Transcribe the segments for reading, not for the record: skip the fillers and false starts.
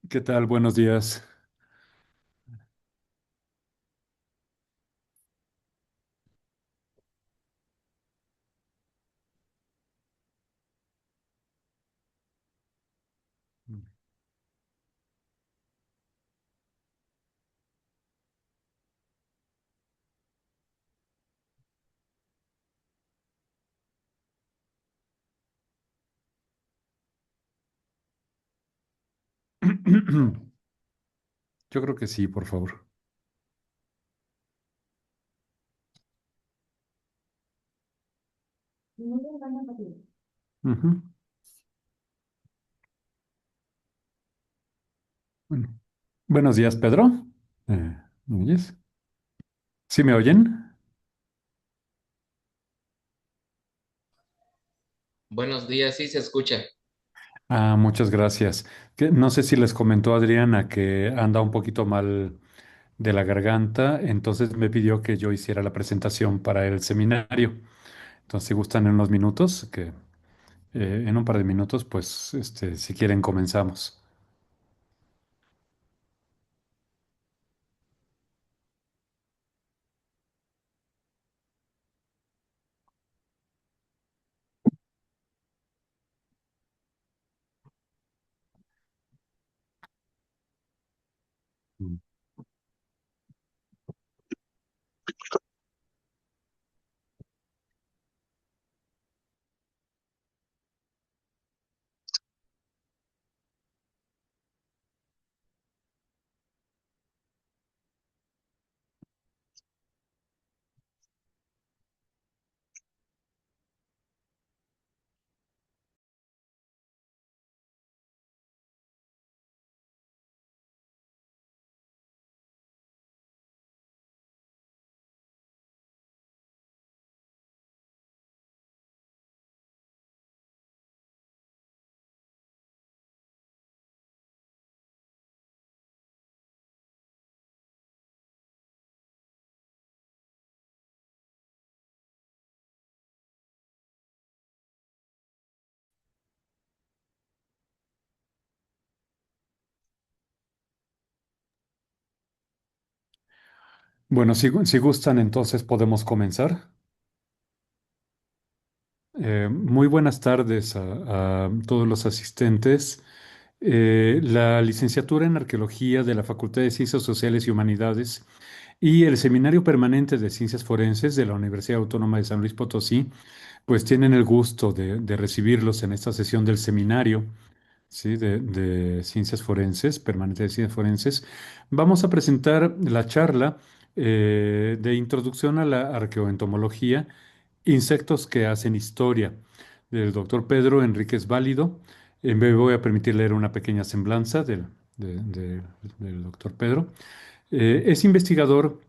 ¿Qué tal? Buenos días. Yo creo que sí, por favor. Ujú. Bueno. Buenos días, Pedro. ¿Me oyes? ¿Sí me oyen? Buenos días, sí se escucha. Muchas gracias. No sé si les comentó Adriana que anda un poquito mal de la garganta, entonces me pidió que yo hiciera la presentación para el seminario. Entonces, si gustan en unos minutos, en un par de minutos, pues, si quieren, comenzamos. Bueno, si gustan, entonces podemos comenzar. Muy buenas tardes a todos los asistentes. La licenciatura en Arqueología de la Facultad de Ciencias Sociales y Humanidades y el Seminario Permanente de Ciencias Forenses de la Universidad Autónoma de San Luis Potosí, pues tienen el gusto de recibirlos en esta sesión del seminario, ¿sí? De Ciencias Forenses, Permanente de Ciencias Forenses. Vamos a presentar la charla de Introducción a la Arqueoentomología, Insectos que hacen historia, del doctor Pedro Enríquez Válido. Me voy a permitir leer una pequeña semblanza del doctor Pedro. Es investigador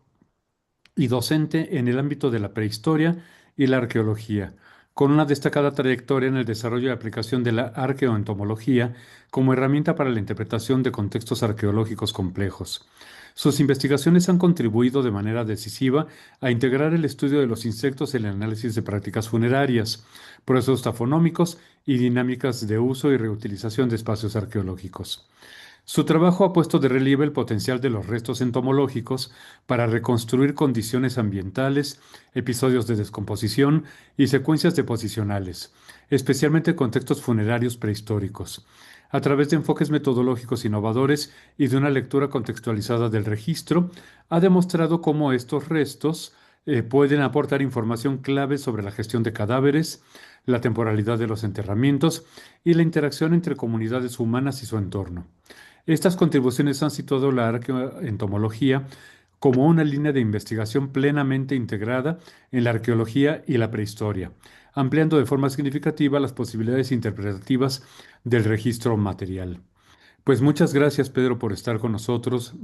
y docente en el ámbito de la prehistoria y la arqueología, con una destacada trayectoria en el desarrollo y aplicación de la arqueoentomología como herramienta para la interpretación de contextos arqueológicos complejos. Sus investigaciones han contribuido de manera decisiva a integrar el estudio de los insectos en el análisis de prácticas funerarias, procesos tafonómicos y dinámicas de uso y reutilización de espacios arqueológicos. Su trabajo ha puesto de relieve el potencial de los restos entomológicos para reconstruir condiciones ambientales, episodios de descomposición y secuencias deposicionales, especialmente en contextos funerarios prehistóricos. A través de enfoques metodológicos innovadores y de una lectura contextualizada del registro, ha demostrado cómo estos restos pueden aportar información clave sobre la gestión de cadáveres, la temporalidad de los enterramientos y la interacción entre comunidades humanas y su entorno. Estas contribuciones han situado la arqueoentomología como una línea de investigación plenamente integrada en la arqueología y la prehistoria, ampliando de forma significativa las posibilidades interpretativas del registro material. Pues muchas gracias, Pedro, por estar con nosotros.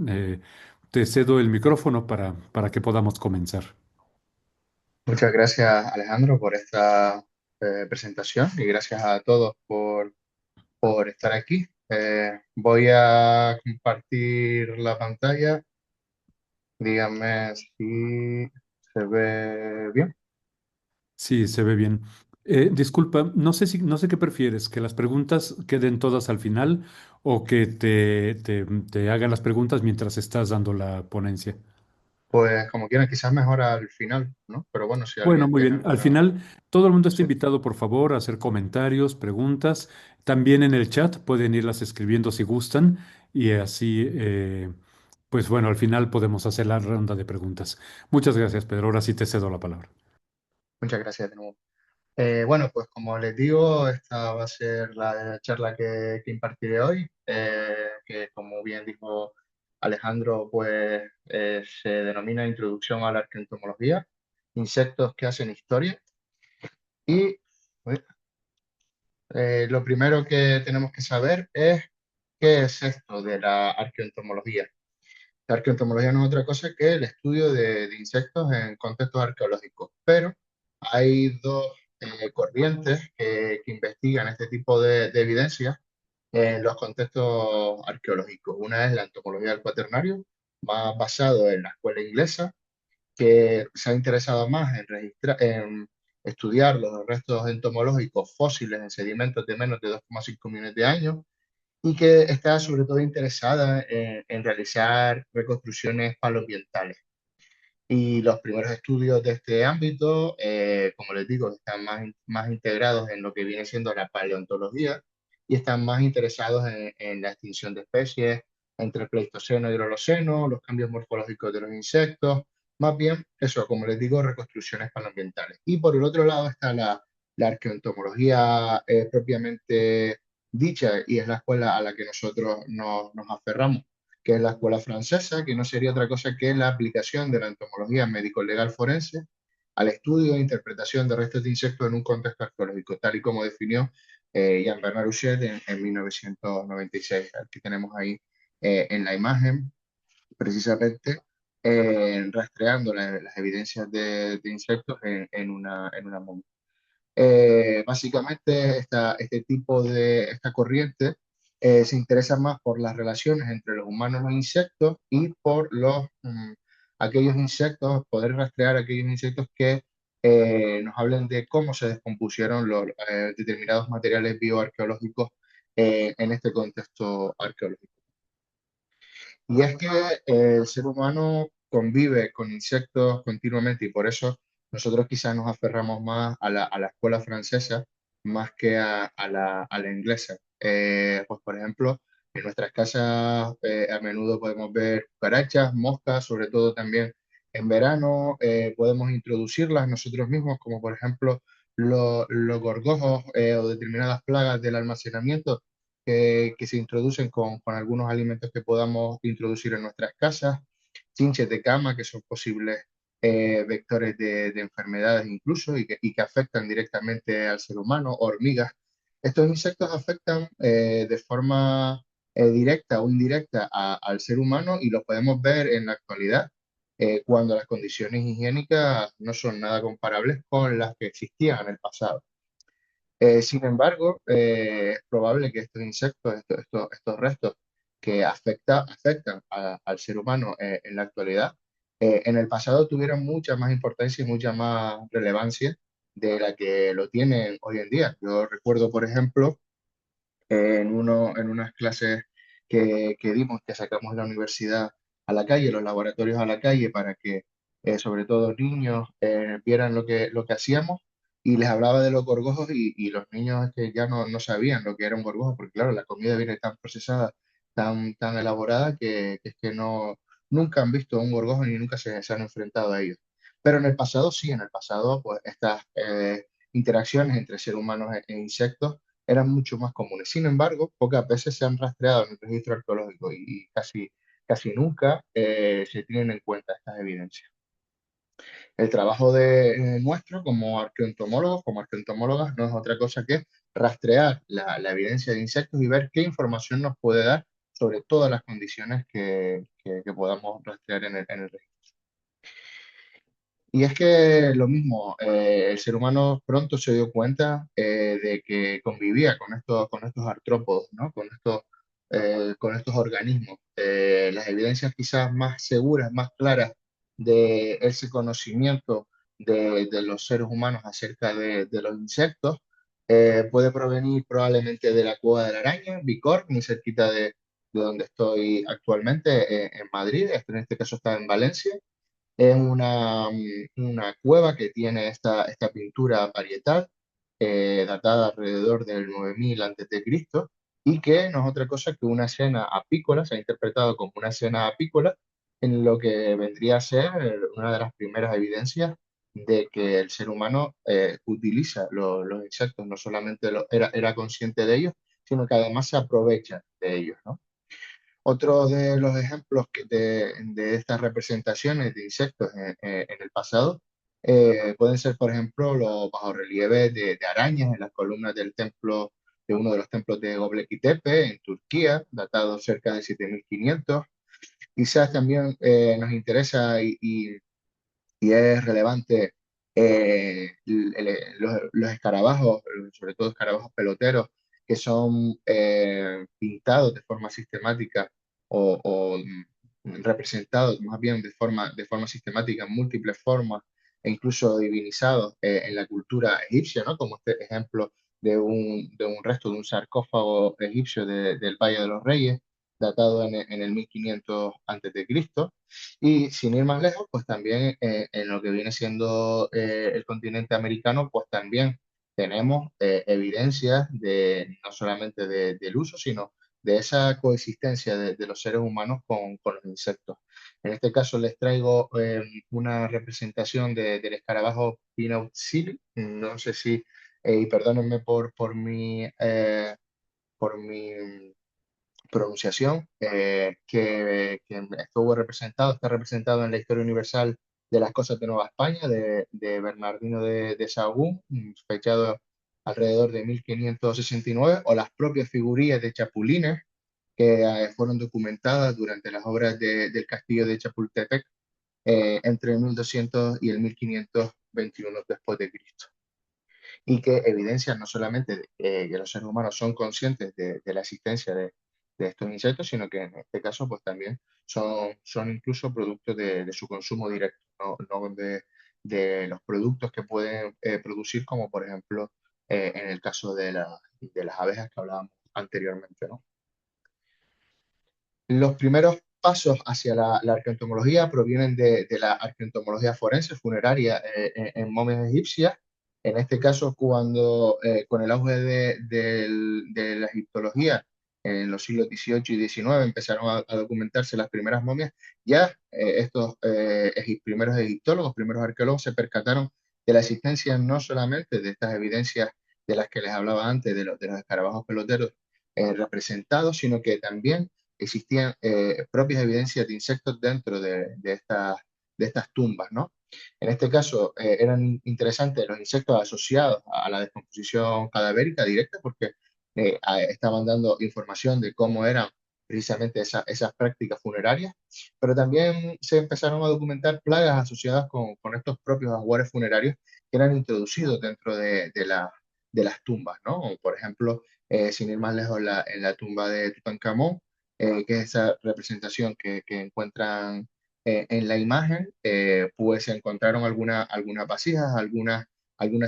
Te cedo el micrófono para que podamos comenzar. Muchas gracias, Alejandro, por esta presentación y gracias a todos por estar aquí. Voy a compartir la pantalla. Díganme si se ve bien. Sí, se ve bien. Disculpa, no sé qué prefieres, que las preguntas queden todas al final o que te hagan las preguntas mientras estás dando la ponencia. Pues como quieran, quizás mejor al final, ¿no? Pero bueno, si Bueno, alguien muy tiene bien. Al alguna... final, todo el mundo está Sí, invitado, por favor, a hacer comentarios, preguntas. También en el chat pueden irlas escribiendo si gustan y así, pues bueno, al final podemos hacer la ronda de preguntas. Muchas gracias, Pedro. Ahora sí te cedo la palabra. muchas gracias de nuevo. Bueno, pues como les digo, esta va a ser la charla que impartiré hoy, que como bien dijo Alejandro, pues se denomina Introducción a la Arqueoentomología, insectos que hacen historia. Y pues, lo primero que tenemos que saber es qué es esto de la arqueoentomología. La arqueoentomología no es otra cosa que el estudio de insectos en contextos arqueológicos, pero hay dos corrientes que investigan este tipo de evidencias en los contextos arqueológicos. Una es la entomología del cuaternario, más basado en la escuela inglesa, que se ha interesado más en estudiar los restos entomológicos fósiles en sedimentos de menos de 2,5 millones de años y que está sobre todo interesada en realizar reconstrucciones paleoambientales. Y los primeros estudios de este ámbito, como les digo, están más integrados en lo que viene siendo la paleontología y están más interesados en la extinción de especies entre el Pleistoceno y el Holoceno, los cambios morfológicos de los insectos, más bien eso, como les digo, reconstrucciones paleoambientales. Y por el otro lado está la arqueoentomología propiamente dicha y es la escuela a la que nosotros nos aferramos, que es la escuela francesa, que no sería otra cosa que la aplicación de la entomología médico-legal forense al estudio e interpretación de restos de insectos en un contexto arqueológico, tal y como definió Jean-Bernard Huchet en 1996. Aquí tenemos ahí en la imagen, precisamente, rastreando las evidencias de insectos en una momia. Básicamente, esta corriente se interesa más por las relaciones entre los humanos y los insectos y por aquellos insectos, poder rastrear aquellos insectos que nos hablen de cómo se descompusieron los determinados materiales bioarqueológicos en este contexto arqueológico. Y es que el ser humano convive con insectos continuamente y por eso nosotros quizás nos aferramos más a la escuela francesa más que a la inglesa. Pues por ejemplo, en nuestras casas a menudo podemos ver cucarachas, moscas, sobre todo también en verano podemos introducirlas nosotros mismos, como por ejemplo los gorgojos o determinadas plagas del almacenamiento que se introducen con algunos alimentos que podamos introducir en nuestras casas, chinches de cama, que son posibles vectores de enfermedades incluso y que afectan directamente al ser humano, hormigas. Estos insectos afectan de forma directa o indirecta al ser humano y lo podemos ver en la actualidad cuando las condiciones higiénicas no son nada comparables con las que existían en el pasado. Sin embargo, es probable que estos insectos, estos restos que afectan al ser humano en la actualidad, en el pasado tuvieran mucha más importancia y mucha más relevancia de la que lo tienen hoy en día. Yo recuerdo, por ejemplo, en unas clases que dimos, que sacamos la universidad a la calle, los laboratorios a la calle, para que sobre todo niños vieran lo que hacíamos y les hablaba de los gorgojos y los niños es que ya no sabían lo que era un gorgojo, porque claro, la comida viene tan procesada, tan elaborada, que es que nunca han visto un gorgojo ni nunca se han enfrentado a ellos. Pero en el pasado sí, en el pasado pues estas interacciones entre seres humanos e insectos eran mucho más comunes. Sin embargo, pocas veces se han rastreado en el registro arqueológico y casi nunca se tienen en cuenta estas evidencias. El trabajo nuestro como arqueoentomólogos, como arqueoentomólogas, no es otra cosa que rastrear la evidencia de insectos y ver qué información nos puede dar sobre todas las condiciones que podamos rastrear en el registro. Y es que lo mismo, el ser humano pronto se dio cuenta de que convivía con estos artrópodos, ¿no? Con estos organismos. Las evidencias quizás más seguras, más claras de ese conocimiento de los seres humanos acerca de los insectos puede provenir probablemente de la cueva de la araña, Bicorp, muy cerquita de donde estoy actualmente, en Madrid. En este caso está en Valencia. Es una cueva que tiene esta pintura parietal, datada alrededor del 9000 antes de Cristo, y que no es otra cosa que una escena apícola. Se ha interpretado como una escena apícola en lo que vendría a ser una de las primeras evidencias de que el ser humano utiliza los insectos. No solamente era consciente de ellos, sino que además se aprovecha de ellos, ¿no? Otro de los ejemplos de estas representaciones de insectos en el pasado pueden ser, por ejemplo, los bajorrelieves de arañas en las columnas del templo, de uno de los templos de Göbekli Tepe en Turquía, datado cerca de 7500. Quizás también nos interesa y es relevante los escarabajos, sobre todo escarabajos peloteros, que son pintados de forma sistemática o representados más bien de forma sistemática en múltiples formas e incluso divinizados en la cultura egipcia, ¿no? Como este ejemplo de un resto de un sarcófago egipcio del Valle de los Reyes, datado en el 1500 a.C. Y sin ir más lejos, pues también en lo que viene siendo el continente americano, pues también tenemos evidencias no solamente del uso, sino de esa coexistencia de los seres humanos con los insectos. En este caso les traigo una representación del escarabajo Pinot Silly. No sé si, y perdónenme por mi pronunciación, que está representado en la Historia Universal de las Cosas de Nueva España, de Bernardino de Sahagún, fechado alrededor de 1569, o las propias figurillas de chapulines que fueron documentadas durante las obras del castillo de Chapultepec entre el 1200 y el 1521 después de Cristo, y que evidencian no solamente que los seres humanos son conscientes de la existencia de estos insectos, sino que en este caso pues también son incluso productos de su consumo directo, no de los productos que pueden producir, como por ejemplo en el caso de las abejas que hablábamos anteriormente, ¿no? Los primeros pasos hacia la arqueoentomología provienen de la arqueoentomología forense funeraria en momias egipcias. En este caso, cuando con el auge de la egiptología en los siglos XVIII y XIX empezaron a documentarse las primeras momias, ya estos primeros egiptólogos, primeros arqueólogos se percataron de la existencia no solamente de estas evidencias de las que les hablaba antes, de los escarabajos peloteros representados, sino que también existían propias evidencias de insectos dentro de estas tumbas, ¿no? En este caso eran interesantes los insectos asociados a la descomposición cadavérica directa, porque estaban dando información de cómo eran precisamente esas prácticas funerarias, pero también se empezaron a documentar plagas asociadas con estos propios ajuares funerarios que eran introducidos dentro de las tumbas, ¿no? Por ejemplo, sin ir más lejos, en la tumba de Tutankamón, que es esa representación que encuentran en la imagen, pues se encontraron algunas vasijas, algunas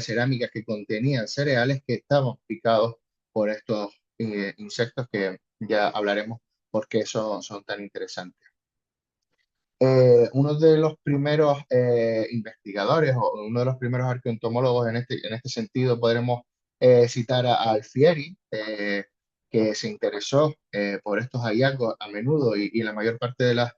cerámicas que contenían cereales que estaban picados por estos insectos, que ya hablaremos por qué son tan interesantes. Uno de los primeros investigadores o uno de los primeros arqueoentomólogos en este sentido podremos citar a Alfieri, que se interesó por estos hallazgos a menudo y la mayor parte de las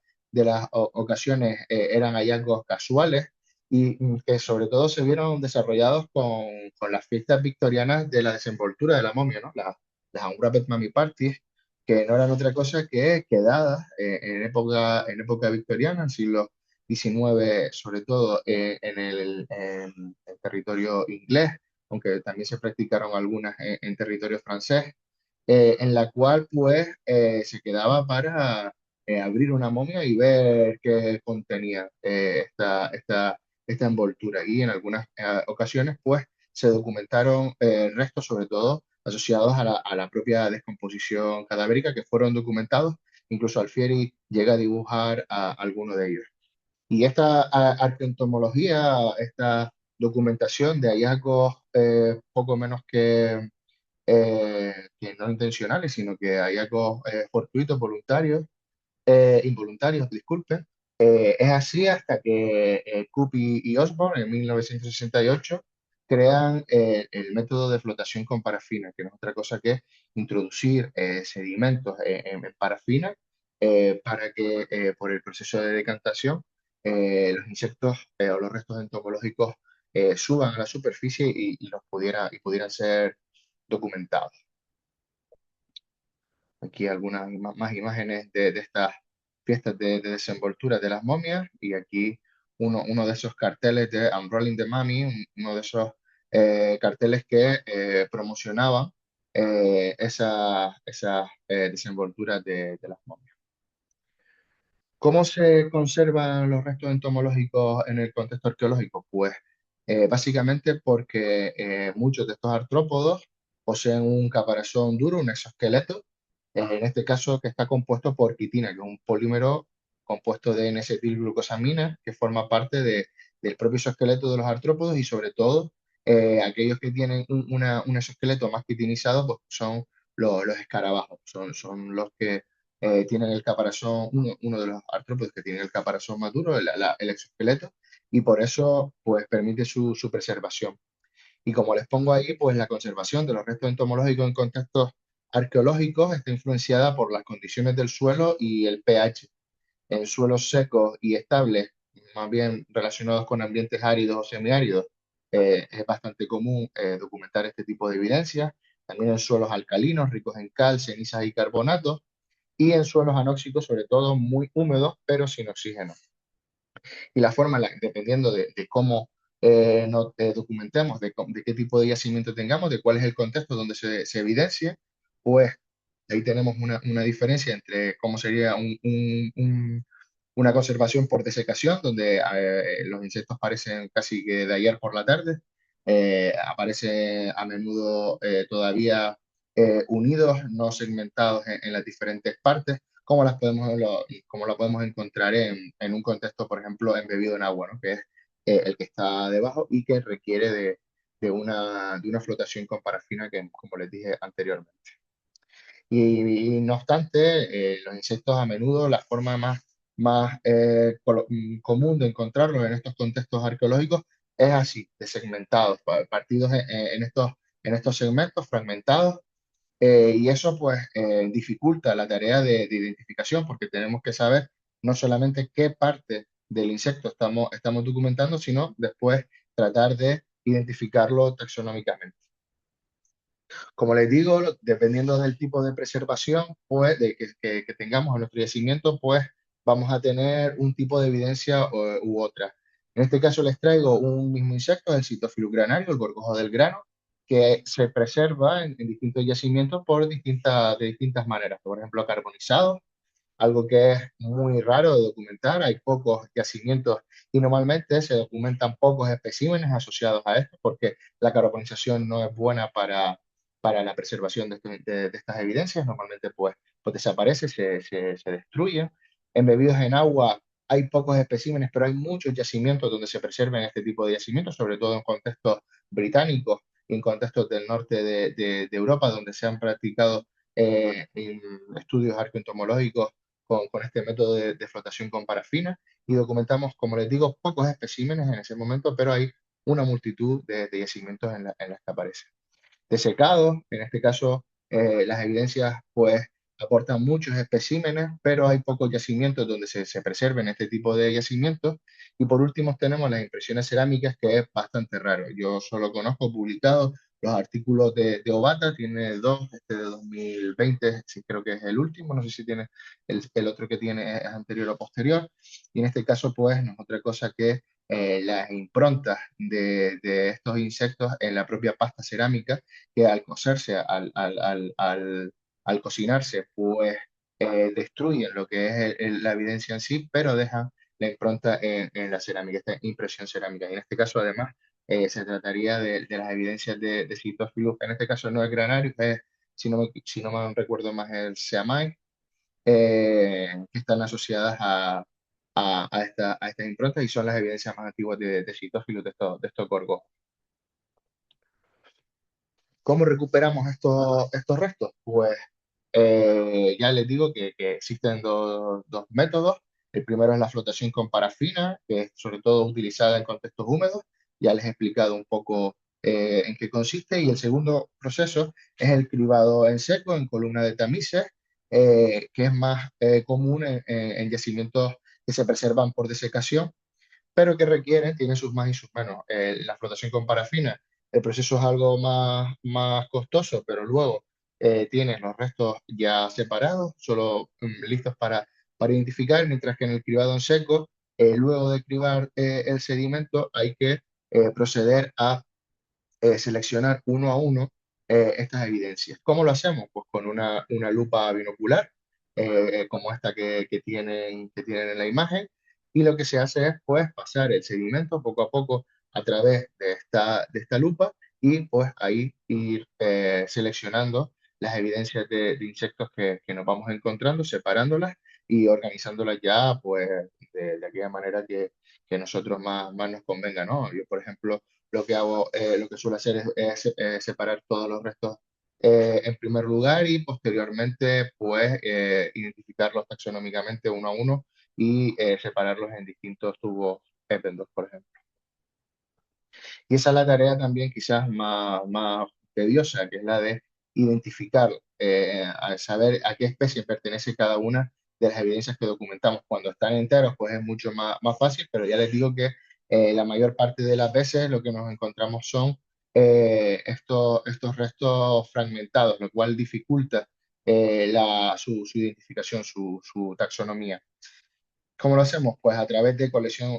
ocasiones eran hallazgos casuales y que sobre todo se vieron desarrollados con las fiestas victorianas de la desenvoltura de la momia, ¿no? Las Unwrapped Mummy Parties, que no eran otra cosa que quedadas en época victoriana, en siglo XIX, sobre todo en territorio inglés, aunque también se practicaron algunas en territorio francés, en la cual pues se quedaba para abrir una momia y ver qué contenía esta envoltura. Y en algunas ocasiones pues se documentaron restos, sobre todo asociados a la propia descomposición cadavérica, que fueron documentados. Incluso Alfieri llega a dibujar a alguno de ellos. Y esta arqueoentomología, esta documentación de hallazgos poco menos que no intencionales, sino que hallazgos fortuitos, voluntarios, involuntarios, disculpe. Es así hasta que Cooper y Osborne en 1968 crean el método de flotación con parafina, que no es otra cosa que introducir sedimentos en parafina para que por el proceso de decantación los insectos o los restos entomológicos suban a la superficie y pudieran ser documentados. Aquí algunas más imágenes de estas fiestas de desenvoltura de las momias y aquí uno de esos carteles de Unrolling the Mummy, uno de esos carteles que promocionaban esas desenvolturas de las momias. ¿Cómo se conservan los restos entomológicos en el contexto arqueológico? Pues básicamente porque muchos de estos artrópodos poseen un caparazón duro, un exoesqueleto, en este caso que está compuesto por quitina, que es un polímero compuesto de N-acetilglucosamina, que forma parte del propio exoesqueleto de los artrópodos y sobre todo aquellos que tienen un exoesqueleto más quitinizado pues, son los escarabajos, son los que tienen el caparazón, uno de los artrópodos que tienen el caparazón más duro, el exoesqueleto, y por eso pues permite su preservación. Y como les pongo ahí, pues la conservación de los restos entomológicos en contextos arqueológicos está influenciada por las condiciones del suelo y el pH. En suelos secos y estables, más bien relacionados con ambientes áridos o semiáridos, es bastante común documentar este tipo de evidencias. También en suelos alcalinos, ricos en cal, cenizas y carbonatos, y en suelos anóxicos, sobre todo muy húmedos, pero sin oxígeno. Y la forma, dependiendo de cómo nos documentemos, de qué tipo de yacimiento tengamos, de cuál es el contexto donde se evidencia, pues ahí tenemos una diferencia entre cómo sería una conservación por desecación, donde los insectos aparecen casi que de ayer por la tarde, aparecen a menudo todavía unidos, no segmentados en las diferentes partes, como como la podemos encontrar en un contexto, por ejemplo, embebido en agua, ¿no? Que es el que está debajo y que requiere de una flotación con parafina, que, como les dije anteriormente. Y no obstante, los insectos a menudo, la forma más común de encontrarlos en estos contextos arqueológicos es así, de segmentados, partidos en estos segmentos fragmentados, y eso pues dificulta la tarea de identificación porque tenemos que saber no solamente qué parte del insecto estamos documentando, sino después tratar de identificarlo taxonómicamente. Como les digo, dependiendo del tipo de preservación pues, que tengamos en nuestro yacimiento, pues vamos a tener un tipo de evidencia u otra. En este caso les traigo un mismo insecto, el Cytophilus granario, el gorgojo del grano, que se preserva en distintos yacimientos de distintas maneras. Por ejemplo, carbonizado, algo que es muy raro de documentar. Hay pocos yacimientos y normalmente se documentan pocos especímenes asociados a esto porque la carbonización no es buena para la preservación de estas evidencias. Normalmente pues desaparece, se destruye. Embebidos en agua hay pocos especímenes, pero hay muchos yacimientos donde se preservan este tipo de yacimientos, sobre todo en contextos británicos y en contextos del norte de Europa, donde se han practicado estudios arqueoentomológicos con este método de flotación con parafina y documentamos, como les digo, pocos especímenes en ese momento, pero hay una multitud de yacimientos en las que aparecen. Desecados, en este caso las evidencias pues aportan muchos especímenes, pero hay pocos yacimientos donde se preserven este tipo de yacimientos. Y por último tenemos las impresiones cerámicas, que es bastante raro. Yo solo conozco publicados los artículos de Obata, tiene dos, este de 2020, sí, creo que es el último, no sé si tiene el otro que tiene es anterior o posterior. Y en este caso pues no es otra cosa que las improntas de estos insectos en la propia pasta cerámica, que al cocerse, al cocinarse, pues destruyen lo que es la evidencia en sí, pero dejan la impronta en la cerámica, esta impresión cerámica. Y en este caso, además, se trataría de las evidencias de Cytophilus, en este caso no es granario, es, si no me recuerdo más, el Seamai, que están asociadas a estas improntas y son las evidencias más antiguas de citófilos de estos gorgos. ¿Cómo recuperamos estos restos? Pues ya les digo que existen dos métodos. El primero es la flotación con parafina, que es sobre todo utilizada en contextos húmedos. Ya les he explicado un poco en qué consiste. Y el segundo proceso es el cribado en seco, en columna de tamices, que es más común en yacimientos que se preservan por desecación pero que requieren, tienen sus más y sus menos. La flotación con parafina, el proceso es algo más costoso, pero luego tienes los restos ya separados, solo listos para identificar, mientras que en el cribado en seco, luego de cribar el sedimento, hay que proceder a seleccionar uno a uno estas evidencias. ¿Cómo lo hacemos? Pues con una lupa binocular, como esta que tienen en la imagen, y lo que se hace es pues pasar el sedimento poco a poco a través de esta lupa y pues ahí ir seleccionando las evidencias de insectos que nos vamos encontrando, separándolas y organizándolas ya pues de aquella manera que nosotros más nos convenga, ¿no? Yo, por ejemplo, lo que suelo hacer es separar todos los restos en primer lugar y posteriormente, pues, identificarlos taxonómicamente uno a uno y separarlos en distintos tubos Eppendorf, por ejemplo. Y esa es la tarea también quizás más tediosa, que es la de identificar, a saber a qué especie pertenece cada una de las evidencias que documentamos. Cuando están enteros, pues es mucho más fácil, pero ya les digo que la mayor parte de las veces lo que nos encontramos son estos restos fragmentados, lo cual dificulta su identificación, su taxonomía. ¿Cómo lo hacemos? Pues a través de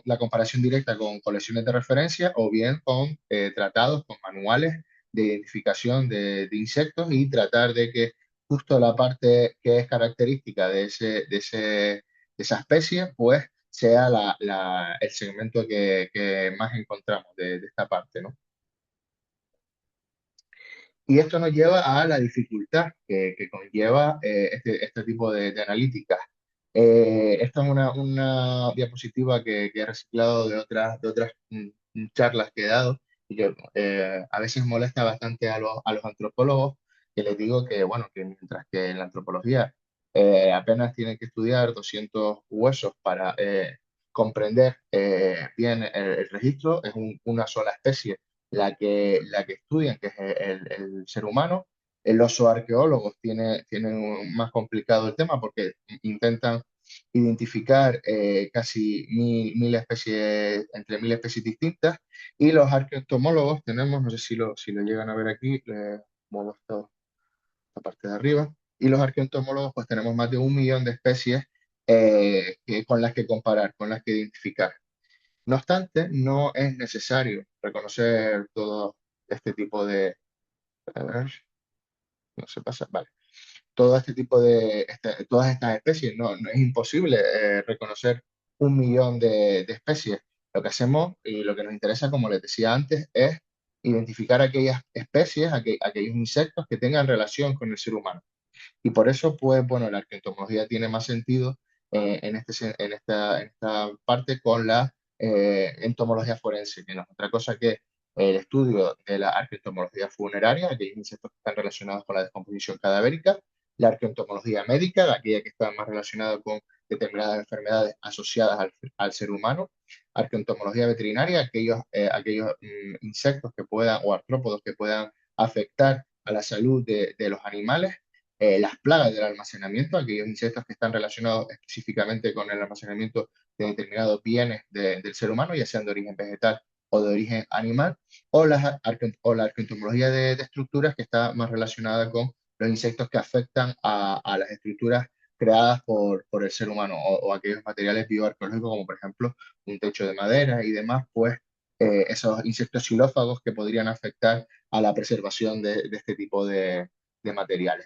la comparación directa con colecciones de referencia o bien con tratados, con manuales de identificación de insectos y tratar de que justo la parte que es característica de esa especie, pues sea el segmento que más encontramos de esta parte, ¿no? Y esto nos lleva a la dificultad que conlleva este tipo de analíticas. Esta es una diapositiva que he reciclado de otras charlas que he dado y que a veces molesta bastante a los antropólogos, que les digo que, bueno, que mientras que en la antropología apenas tienen que estudiar 200 huesos para comprender bien el registro, es una sola especie la que estudian, que es el ser humano. Los zooarqueólogos tienen más complicado el tema porque intentan identificar casi mil especies, entre 1000 especies distintas, y los arqueoentomólogos tenemos, no sé si lo llegan a ver aquí, muevo esta parte de arriba, y los arqueoentomólogos pues tenemos más de 1 millón de especies con las que comparar, con las que identificar. No obstante, no es necesario reconocer todo este tipo de... A ver, no se pasa, vale. Todo este tipo todas estas especies, no es imposible reconocer 1 millón de especies. Lo que hacemos y lo que nos interesa, como les decía antes, es identificar aquellas especies, aquellos insectos que tengan relación con el ser humano. Y por eso, pues, bueno, la arqueoentomología tiene más sentido en esta parte con la entomología forense, que no es otra cosa que el estudio de la arqueoentomología funeraria, aquellos insectos que están relacionados con la descomposición cadavérica, la arqueoentomología médica, aquella que está más relacionada con determinadas enfermedades asociadas al ser humano, arqueoentomología veterinaria, aquellos insectos que puedan, o artrópodos que puedan afectar a la salud de los animales, las plagas del almacenamiento, aquellos insectos que están relacionados específicamente con el almacenamiento de determinados bienes del ser humano, ya sean de origen vegetal o de origen animal, o la arqueoentomología de estructuras, que está más relacionada con los insectos que afectan a las estructuras creadas por el ser humano, o aquellos materiales bioarqueológicos como por ejemplo un techo de madera y demás, pues esos insectos xilófagos que podrían afectar a la preservación de este tipo de materiales.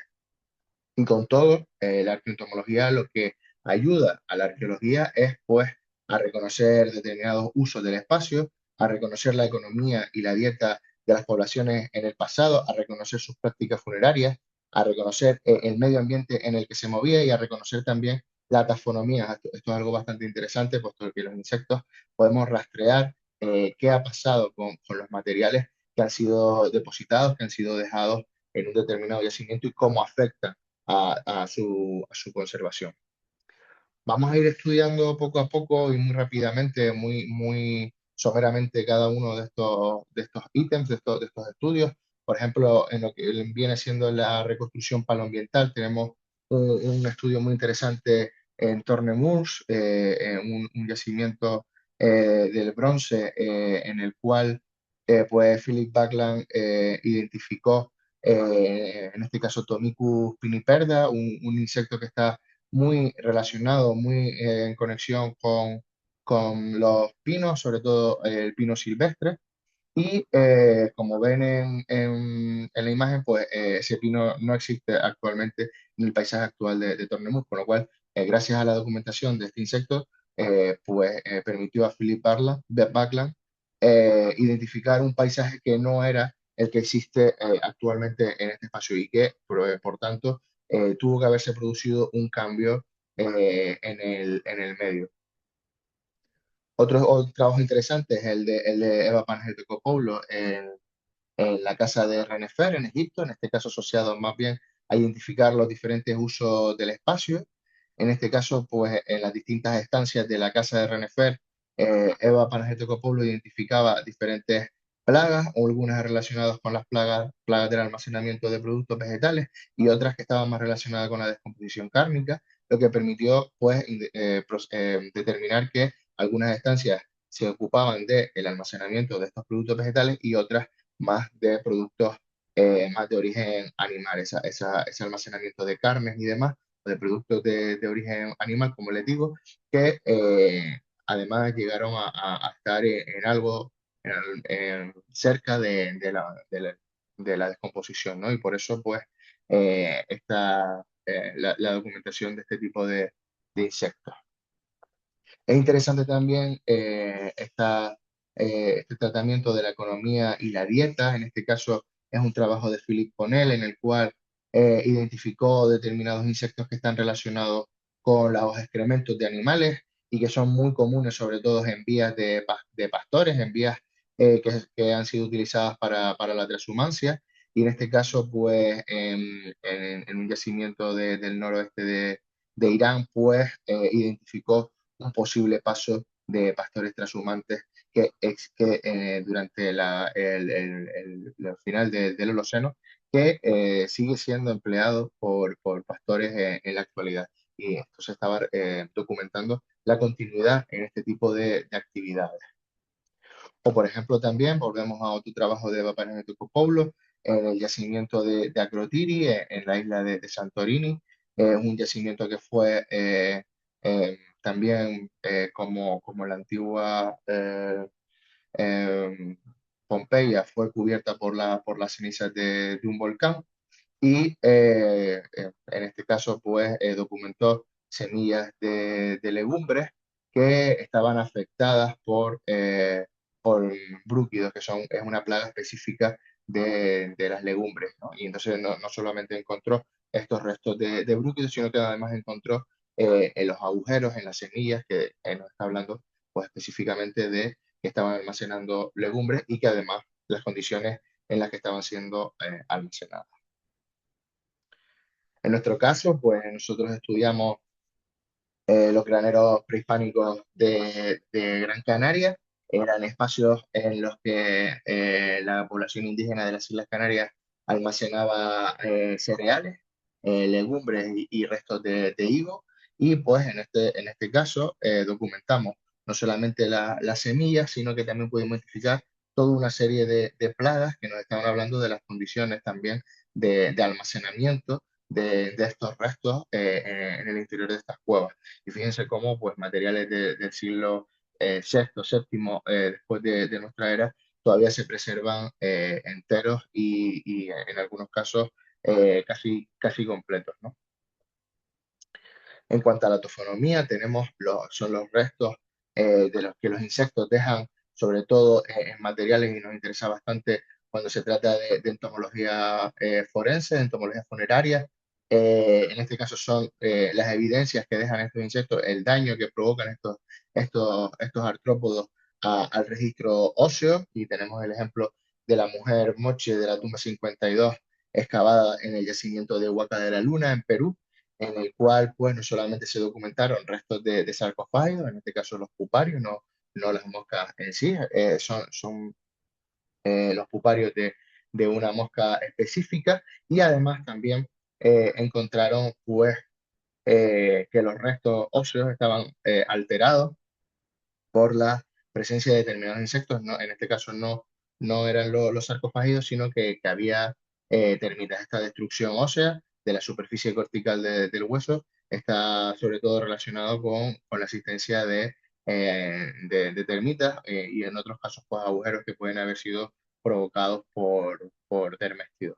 Y con todo, la arqueoentomología lo que ayuda a la arqueología es pues a reconocer determinados usos del espacio, a reconocer la economía y la dieta de las poblaciones en el pasado, a reconocer sus prácticas funerarias, a reconocer el medio ambiente en el que se movía y a reconocer también la taxonomía. Esto es algo bastante interesante, puesto que los insectos podemos rastrear qué ha pasado con los materiales que han sido depositados, que han sido dejados en un determinado yacimiento y cómo afecta a su conservación. Vamos a ir estudiando poco a poco y muy rápidamente, muy someramente cada uno de estos ítems, de estos estudios. Por ejemplo, en lo que viene siendo la reconstrucción paleoambiental, tenemos un estudio muy interesante en Tornemurs, un yacimiento del bronce, en el cual pues Philip Buckland identificó, en este caso, Tomicus piniperda, un insecto que está muy relacionado, muy en conexión con los pinos, sobre todo el pino silvestre. Y como ven en la imagen, pues ese pino no existe actualmente en el paisaje actual de Tornemur, con lo cual, gracias a la documentación de este insecto, pues permitió a Philip Buckland identificar un paisaje que no era el que existe actualmente en este espacio y que, por tanto, tuvo que haberse producido un cambio en el medio. Otro trabajo interesante es el de Eva Panagiotou en la casa de Renefer en Egipto, en este caso asociado más bien a identificar los diferentes usos del espacio. En este caso, pues en las distintas estancias de la casa de Renefer, Eva Panagiotou identificaba diferentes plagas, o algunas relacionadas con las plagas del almacenamiento de productos vegetales y otras que estaban más relacionadas con la descomposición cárnica, lo que permitió pues determinar que algunas estancias se ocupaban del almacenamiento de estos productos vegetales y otras más de productos más de origen animal, ese almacenamiento de carnes y demás, de productos de origen animal, como les digo, que además llegaron a estar en algo cerca de la descomposición, ¿no? Y por eso, pues, la documentación de este tipo de insectos. Es interesante también este tratamiento de la economía y la dieta. En este caso es un trabajo de Philippe Ponel en el cual identificó determinados insectos que están relacionados con los excrementos de animales y que son muy comunes, sobre todo en vías de pastores, en vías que han sido utilizadas para la transhumancia. Y en este caso, pues, en un yacimiento del noroeste de Irán, pues, identificó un posible paso de pastores transhumantes que durante el final del Holoceno, que sigue siendo empleado por pastores en la actualidad. Y esto se estaba documentando la continuidad en este tipo de actividades. O, por ejemplo, también volvemos a otro trabajo de Papaneto en el yacimiento de Akrotiri, en la isla de Santorini, un yacimiento que fue también como la antigua eh, Pompeya, fue cubierta por las cenizas de un volcán y en este caso pues documentó semillas de legumbres que estaban afectadas por brúquidos, es una plaga específica de las legumbres, ¿no? Y entonces no solamente encontró estos restos de brúquidos, sino que además encontró en los agujeros, en las semillas, que nos está hablando pues específicamente de que estaban almacenando legumbres y que además las condiciones en las que estaban siendo almacenadas. En nuestro caso, pues nosotros estudiamos los graneros prehispánicos de Gran Canaria. Eran espacios en los que la población indígena de las Islas Canarias almacenaba cereales, legumbres y restos de higo. Y pues en este caso documentamos no solamente las semillas, sino que también pudimos identificar toda una serie de plagas que nos estaban hablando de las condiciones también de almacenamiento de estos restos en el interior de estas cuevas. Y fíjense cómo pues, materiales del siglo sexto, séptimo, después de nuestra era, todavía se preservan enteros y en algunos casos casi completos, ¿no? En cuanto a la taxonomía, son los restos de los que los insectos dejan, sobre todo en materiales, y nos interesa bastante cuando se trata de entomología forense, de entomología funeraria. En este caso son las evidencias que dejan estos insectos, el daño que provocan estos artrópodos al registro óseo. Y tenemos el ejemplo de la mujer Moche de la tumba 52 excavada en el yacimiento de Huaca de la Luna, en Perú, en el cual pues no solamente se documentaron restos de sarcófagos, en este caso los puparios, no las moscas en sí, son los puparios de una mosca específica. Y además también encontraron pues que los restos óseos estaban alterados por la presencia de determinados insectos. No, en este caso no eran los sarcófagos, sino que había termitas. Esta destrucción ósea de la superficie cortical del hueso está sobre todo relacionado con la existencia de termitas, y en otros casos pues agujeros que pueden haber sido provocados por dermestidos.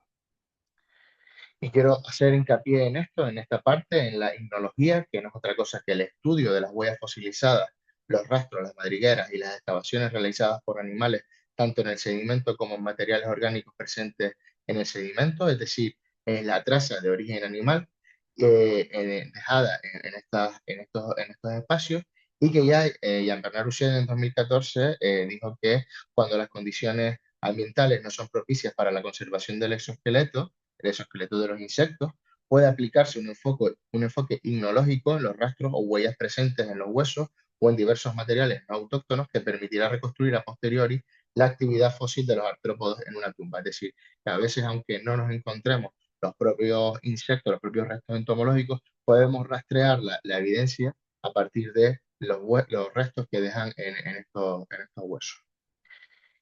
Y quiero hacer hincapié en esto, en esta parte, en la ignología, que no es otra cosa que el estudio de las huellas fosilizadas, los rastros, las madrigueras y las excavaciones realizadas por animales, tanto en el sedimento como en materiales orgánicos presentes en el sedimento, es decir, la traza de origen animal dejada en estos espacios. Y que ya Jean-Bernard Rousseau en 2014 dijo que cuando las condiciones ambientales no son propicias para la conservación del exoesqueleto, el exoesqueleto de los insectos, puede aplicarse un enfoque ignológico en los rastros o huellas presentes en los huesos o en diversos materiales no autóctonos, que permitirá reconstruir a posteriori la actividad fósil de los artrópodos en una tumba. Es decir, que a veces, aunque no nos encontremos los propios insectos, los propios restos entomológicos, podemos rastrear la evidencia a partir de los restos que dejan en estos huesos.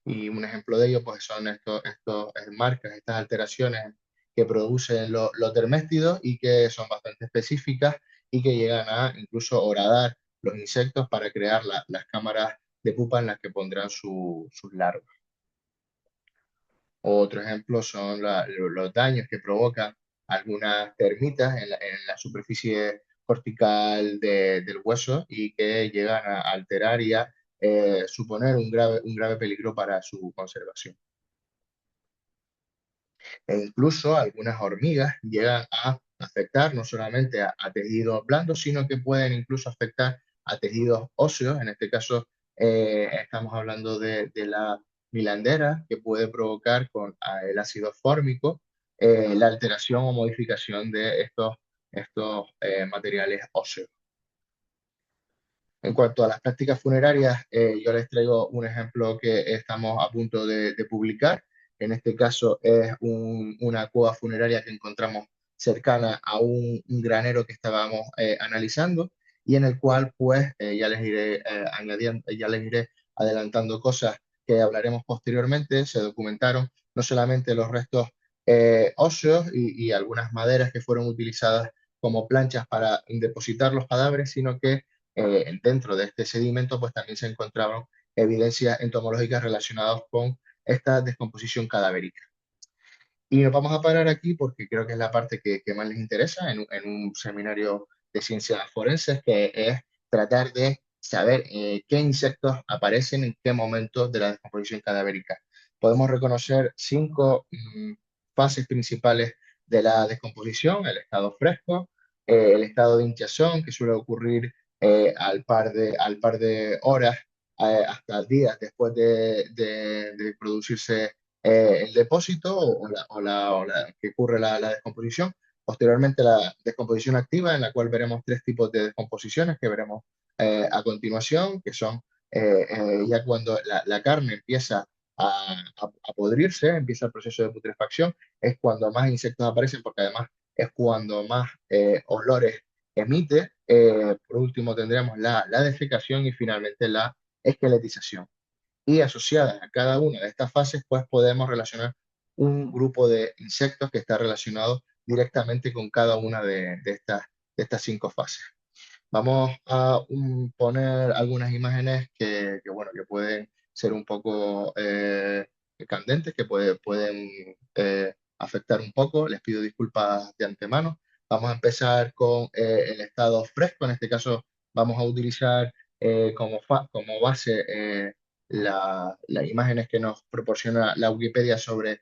Y un ejemplo de ello pues, son estos marcas, estas alteraciones que producen los derméstidos, y que son bastante específicas y que llegan a incluso horadar los insectos para crear las cámaras de pupa en las que pondrán sus larvas. Otro ejemplo son los daños que provocan algunas termitas en la superficie cortical del hueso, y que llegan a alterar y a suponer un grave peligro para su conservación. E incluso algunas hormigas llegan a afectar no solamente a tejidos blandos, sino que pueden incluso afectar a tejidos óseos. En este caso, estamos hablando de la milandera, que puede provocar con el ácido fórmico la alteración o modificación de estos materiales óseos. En cuanto a las prácticas funerarias, yo les traigo un ejemplo que estamos a punto de publicar. En este caso es una cueva funeraria que encontramos cercana a un granero que estábamos analizando, y en el cual pues ya les iré añadiendo, ya les iré adelantando cosas que hablaremos posteriormente. Se documentaron no solamente los restos óseos y algunas maderas que fueron utilizadas como planchas para depositar los cadáveres, sino que dentro de este sedimento pues también se encontraron evidencias entomológicas relacionadas con esta descomposición cadavérica. Y nos vamos a parar aquí porque creo que es la parte que más les interesa en un seminario de ciencias forenses, que es tratar de saber qué insectos aparecen en qué momentos de la descomposición cadavérica. Podemos reconocer 5 fases principales de la descomposición: el estado fresco, el estado de hinchazón, que suele ocurrir al par de horas hasta días después de producirse el depósito, o la que ocurre la descomposición. Posteriormente, la descomposición activa, en la cual veremos 3 tipos de descomposiciones que veremos a continuación, que son ya cuando la carne empieza a podrirse, empieza el proceso de putrefacción. Es cuando más insectos aparecen, porque además es cuando más olores emite. Por último tendremos la defecación y finalmente la esqueletización. Y asociadas a cada una de estas fases, pues podemos relacionar un grupo de insectos que está relacionado directamente con cada una de estas 5 fases. Vamos a poner algunas imágenes bueno, que pueden ser un poco candentes, que pueden afectar un poco. Les pido disculpas de antemano. Vamos a empezar con el estado fresco. En este caso vamos a utilizar como base las imágenes que nos proporciona la Wikipedia sobre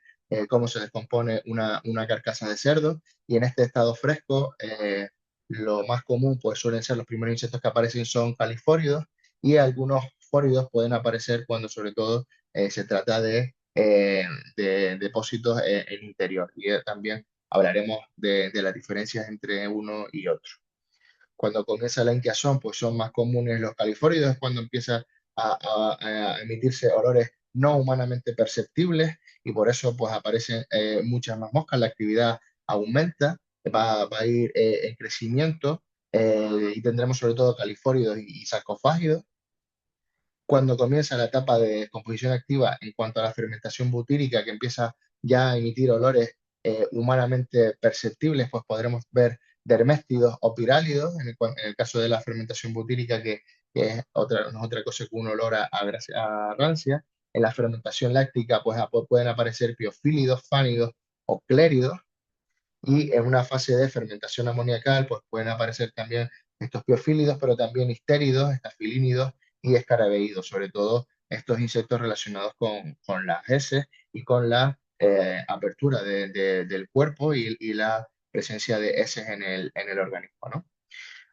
cómo se descompone una carcasa de cerdo, y en este estado fresco, lo más común pues suelen ser los primeros insectos que aparecen son califóridos, y algunos fóridos pueden aparecer cuando sobre todo se trata de depósitos en el interior. Y también hablaremos de las diferencias entre uno y otro. Cuando comienza la inquiación, pues son más comunes los califóridos, es cuando empieza a emitirse olores no humanamente perceptibles, y por eso pues aparecen muchas más moscas, la actividad aumenta, va a ir en crecimiento, y tendremos sobre todo califóridos y sarcofágidos. Cuando comienza la etapa de descomposición activa en cuanto a la fermentación butírica, que empieza ya a emitir olores humanamente perceptibles, pues podremos ver derméstidos o pirálidos, en el caso de la fermentación butírica, que es otra, no es otra cosa que un olor a rancia. En la fermentación láctica, pues pueden aparecer piofílidos, fánidos o cléridos, y en una fase de fermentación amoníacal, pues pueden aparecer también estos piofílidos, pero también histéridos, estafilínidos y escarabeídos, sobre todo estos insectos relacionados con las heces y con la apertura del cuerpo y la presencia de heces en el organismo, ¿no?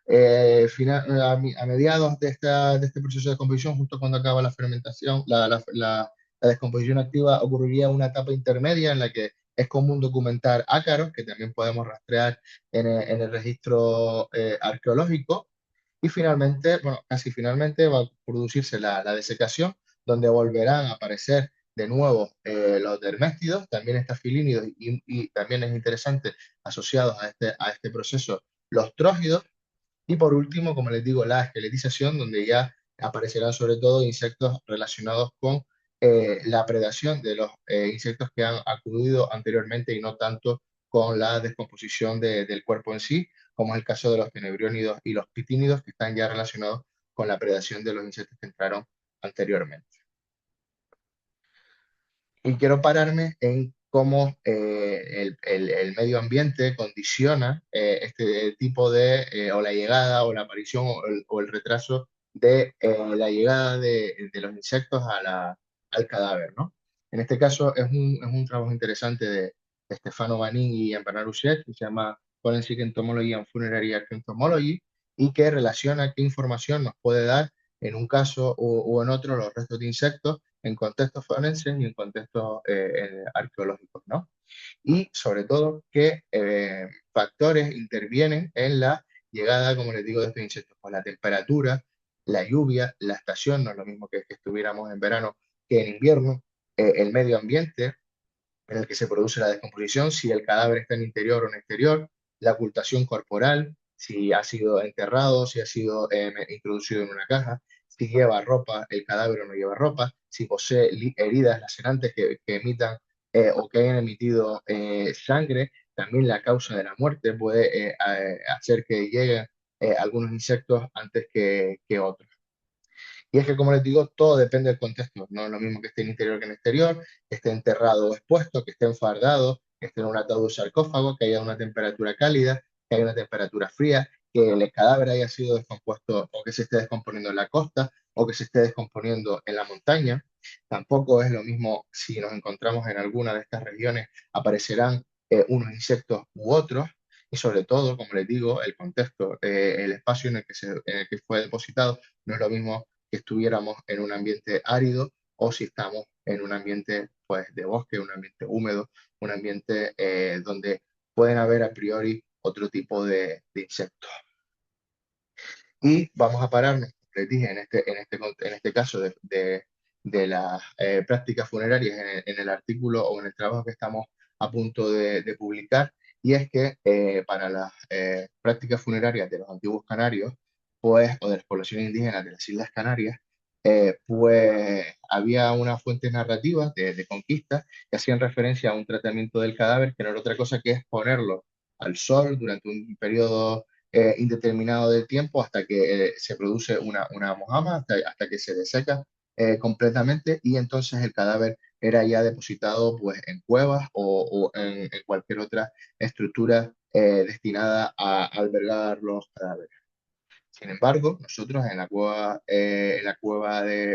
A mediados de este proceso de descomposición, justo cuando acaba la fermentación, la descomposición activa, ocurriría una etapa intermedia en la que es común documentar ácaros, que también podemos rastrear en el registro arqueológico. Y finalmente, bueno, casi finalmente va a producirse la desecación, donde volverán a aparecer de nuevo los derméstidos, también estafilínidos, y también es interesante, asociados a este proceso, los trógidos. Y por último, como les digo, la esqueletización, donde ya aparecerán sobre todo insectos relacionados con la predación de los insectos que han acudido anteriormente, y no tanto con la descomposición del cuerpo en sí, como es el caso de los tenebriónidos y los pitínidos, que están ya relacionados con la predación de los insectos que entraron anteriormente. Y quiero pararme en cómo el medio ambiente condiciona este tipo o la llegada o la aparición o el retraso de la llegada de los insectos al cadáver, ¿no? En este caso es un trabajo interesante de Stefano Banin y Bernard Uchet, que se llama Forensic Entomology and Funerary Entomology, y que relaciona qué información nos puede dar en un caso o en otro los restos de insectos en contextos forenses y en contextos arqueológicos, ¿no? Y sobre todo, qué factores intervienen en la llegada, como les digo, de estos insectos. Pues la temperatura, la lluvia, la estación, no es lo mismo que estuviéramos en verano que en invierno, el medio ambiente en el que se produce la descomposición, si el cadáver está en interior o en exterior, la ocultación corporal, si ha sido enterrado, si ha sido introducido en una caja, si lleva ropa el cadáver o no lleva ropa, si posee heridas lacerantes que emitan o que hayan emitido sangre. También la causa de la muerte puede hacer que lleguen algunos insectos antes que otros. Y es que, como les digo, todo depende del contexto. No es lo mismo que esté en interior que en exterior, que esté enterrado o expuesto, que esté enfardado, que esté en un ataúd sarcófago, que haya una temperatura cálida, que haya una temperatura fría, que el cadáver haya sido descompuesto o que se esté descomponiendo en la costa o que se esté descomponiendo en la montaña. Tampoco es lo mismo si nos encontramos en alguna de estas regiones, aparecerán unos insectos u otros. Y sobre todo, como les digo, el contexto, el espacio en el que fue depositado, no es lo mismo que estuviéramos en un ambiente árido o si estamos en un ambiente pues, de bosque, un ambiente húmedo, un ambiente donde pueden haber a priori otro tipo de insectos. Y vamos a pararnos, como les dije, en este caso de las prácticas funerarias en el artículo o en el trabajo que estamos a punto de publicar, y es que para las prácticas funerarias de los antiguos canarios, pues, o de las poblaciones indígenas de las Islas Canarias, pues había unas fuentes narrativas de conquista que hacían referencia a un tratamiento del cadáver que no era otra cosa que exponerlo al sol durante un periodo indeterminado de tiempo hasta que se produce una mojama, hasta que se deseca completamente, y entonces el cadáver era ya depositado pues en cuevas o en cualquier otra estructura destinada a albergar los cadáveres. Sin embargo, nosotros en la cueva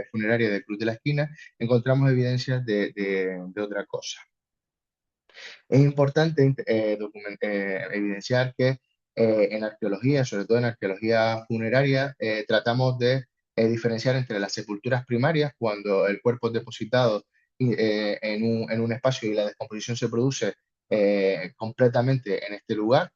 funeraria de Cruz de la Esquina encontramos evidencias de otra cosa. Es importante evidenciar que en arqueología, sobre todo en arqueología funeraria, tratamos de diferenciar entre las sepulturas primarias, cuando el cuerpo es depositado en un espacio y la descomposición se produce completamente en este lugar,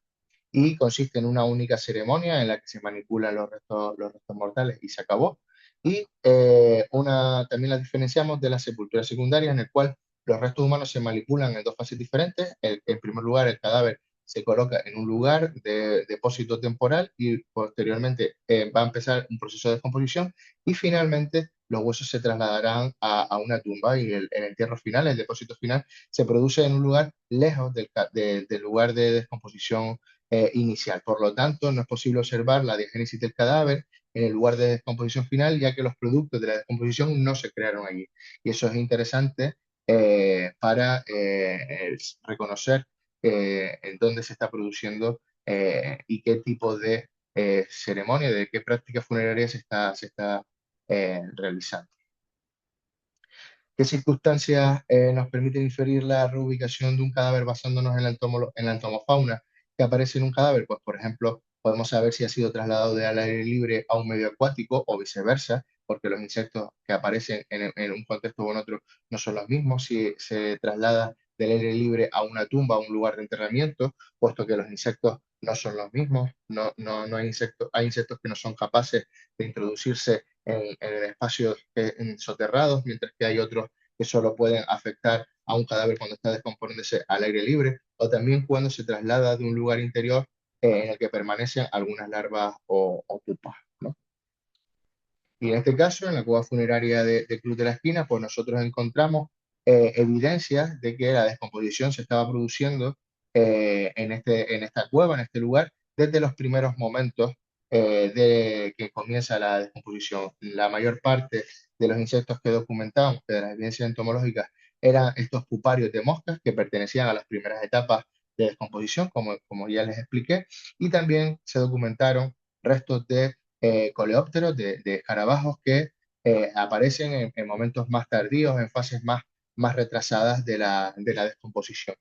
y consiste en una única ceremonia en la que se manipulan los restos mortales y se acabó. Y también la diferenciamos de la sepultura secundaria, en el cual los restos humanos se manipulan en dos fases diferentes. En primer lugar, el cadáver se coloca en un lugar de depósito temporal y posteriormente va a empezar un proceso de descomposición, y finalmente los huesos se trasladarán a una tumba, y el entierro final, el depósito final, se produce en un lugar lejos del lugar de descomposición inicial. Por lo tanto, no es posible observar la diagénesis del cadáver en el lugar de descomposición final, ya que los productos de la descomposición no se crearon allí. Y eso es interesante para reconocer en dónde se está produciendo y qué tipo de ceremonia, de qué práctica funeraria se está realizando. ¿Qué circunstancias nos permiten inferir la reubicación de un cadáver basándonos en la entomofauna que aparece en un cadáver? Pues, por ejemplo, podemos saber si ha sido trasladado de al aire libre a un medio acuático o viceversa, porque los insectos que aparecen en un contexto o en otro no son los mismos. Si se traslada del aire libre a una tumba, a un lugar de enterramiento, puesto que los insectos no son los mismos, no hay insectos que no son capaces de introducirse en espacios soterrados, mientras que hay otros que solo pueden afectar a un cadáver cuando está descomponiéndose al aire libre, o también cuando se traslada de un lugar interior en el que permanecen algunas larvas o pupas, ¿no? Y en este caso, en la cueva funeraria de Cruz de la Esquina, pues nosotros encontramos evidencias de que la descomposición se estaba produciendo en esta cueva, en este lugar, desde los primeros momentos de que comienza la descomposición. La mayor parte de los insectos que documentamos, de las evidencias entomológicas, eran estos puparios de moscas que pertenecían a las primeras etapas de descomposición, como ya les expliqué, y también se documentaron restos de coleópteros, de escarabajos que aparecen en momentos más tardíos, en fases más retrasadas de la descomposición.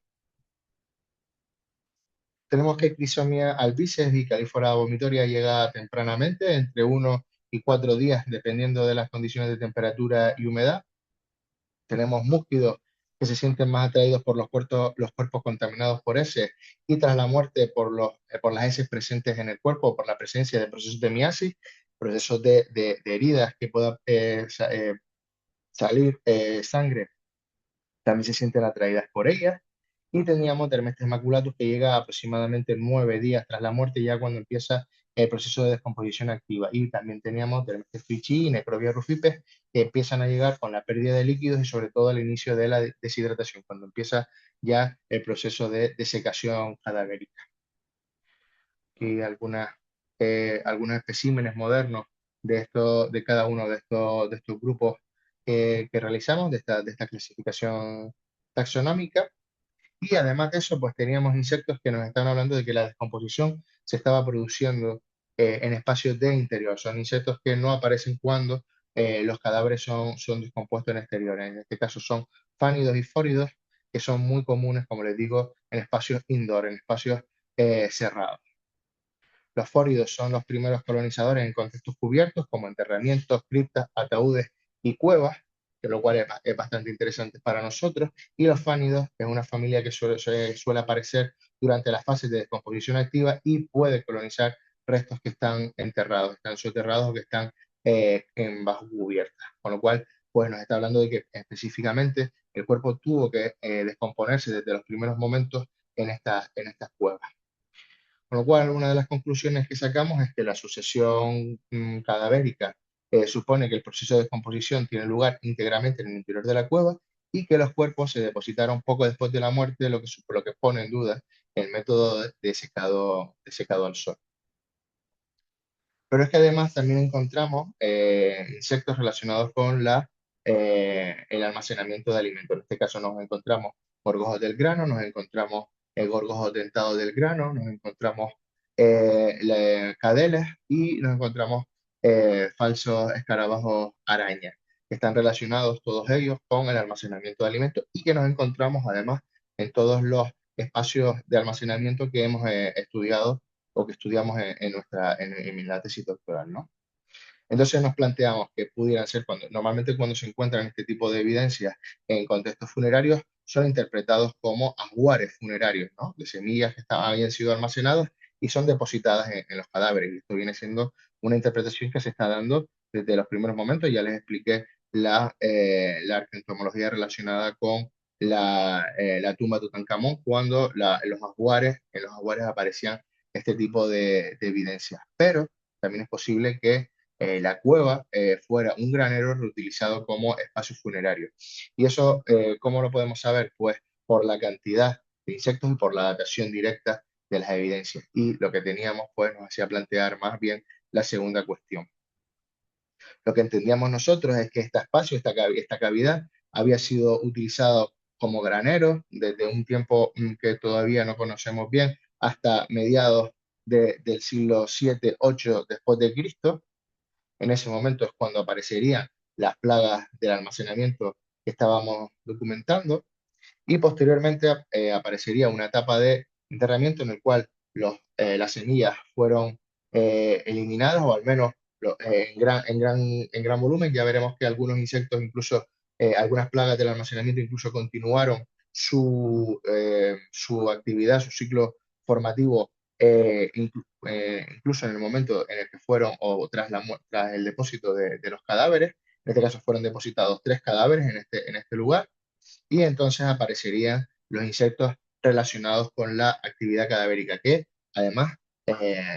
Tenemos que Crisomia albices y Calífora vomitoria llega tempranamente, entre 1 y 4 días, dependiendo de las condiciones de temperatura y humedad. Tenemos músquidos que se sienten más atraídos por los cuerpos contaminados por heces, y tras la muerte por las heces presentes en el cuerpo, por la presencia de procesos de miasis, procesos de heridas que pueda salir sangre, también se sienten atraídas por ellas. Y teníamos Dermestes maculatus, que llega aproximadamente 9 días tras la muerte, ya cuando empieza el proceso de descomposición activa. Y también teníamos Dermestes fichi y Necrovia rufipes, que empiezan a llegar con la pérdida de líquidos y sobre todo al inicio de la deshidratación, cuando empieza ya el proceso de desecación cadavérica. Aquí algunos especímenes modernos de cada uno de estos grupos que realizamos, de esta clasificación taxonómica. Y además de eso, pues teníamos insectos que nos estaban hablando de que la descomposición se estaba produciendo en espacios de interior. Son insectos que no aparecen cuando los cadáveres son descompuestos en exteriores. En este caso son fánidos y fóridos, que son muy comunes, como les digo, en espacios indoor, en espacios cerrados. Los fóridos son los primeros colonizadores en contextos cubiertos, como enterramientos, criptas, ataúdes y cuevas, que lo cual es bastante interesante para nosotros. Y los fánidos es una familia que suele aparecer durante las fases de descomposición activa y puede colonizar restos que están enterrados, están soterrados o que están en bajo cubierta. Con lo cual, pues nos está hablando de que específicamente el cuerpo tuvo que descomponerse desde los primeros momentos en estas cuevas. Con lo cual, una de las conclusiones que sacamos es que la sucesión cadavérica supone que el proceso de descomposición tiene lugar íntegramente en el interior de la cueva, y que los cuerpos se depositaron poco después de la muerte, lo que pone en duda el método de secado al sol. Pero es que además también encontramos insectos relacionados con el almacenamiento de alimentos. En este caso nos encontramos gorgojos del grano, nos encontramos gorgojos dentados del grano, nos encontramos cadeles, y nos encontramos falsos escarabajos araña, que están relacionados todos ellos con el almacenamiento de alimentos, y que nos encontramos además en todos los espacios de almacenamiento que hemos estudiado o que estudiamos en la tesis doctoral, ¿no? Entonces nos planteamos que pudieran ser normalmente cuando se encuentran este tipo de evidencias en contextos funerarios, son interpretados como ajuares funerarios, ¿no? De semillas que habían sido almacenadas y son depositadas en los cadáveres. Y esto viene siendo una interpretación que se está dando desde los primeros momentos. Ya les expliqué la entomología relacionada con la tumba de Tutankamón, cuando en los ajuares aparecían este tipo de evidencias. Pero también es posible que la cueva fuera un granero reutilizado como espacio funerario. ¿Y eso cómo lo podemos saber? Pues por la cantidad de insectos y por la datación directa de las evidencias. Y lo que teníamos pues nos hacía plantear más bien la segunda cuestión. Lo que entendíamos nosotros es que este espacio, esta cavidad, había sido utilizado como granero desde un tiempo que todavía no conocemos bien hasta mediados del siglo 7 8 después de Cristo. En ese momento es cuando aparecerían las plagas del almacenamiento que estábamos documentando y posteriormente aparecería una etapa de enterramiento en el cual las semillas fueron eliminadas o al menos en gran volumen. Ya veremos que algunos insectos, incluso algunas plagas del almacenamiento, incluso continuaron su actividad, su ciclo formativo, incluso en el momento en el que fueron o tras el depósito de los cadáveres. En este caso fueron depositados 3 cadáveres en este lugar y entonces aparecerían los insectos relacionados con la actividad cadavérica, que además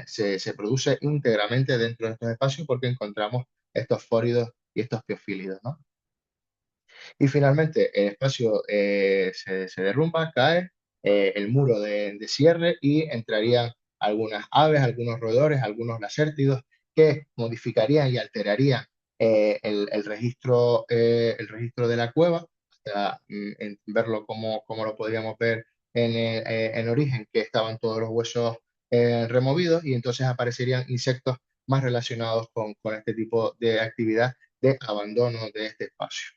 se produce íntegramente dentro de estos espacios porque encontramos estos fóridos y estos piofílidos, ¿no? Y finalmente el espacio se derrumba, cae el muro de cierre y entrarían algunas aves, algunos roedores, algunos lacértidos que modificarían y alterarían el registro de la cueva, hasta verlo como lo podríamos ver en origen, que estaban todos los huesos removidos y entonces aparecerían insectos más relacionados con este tipo de actividad de abandono de este espacio.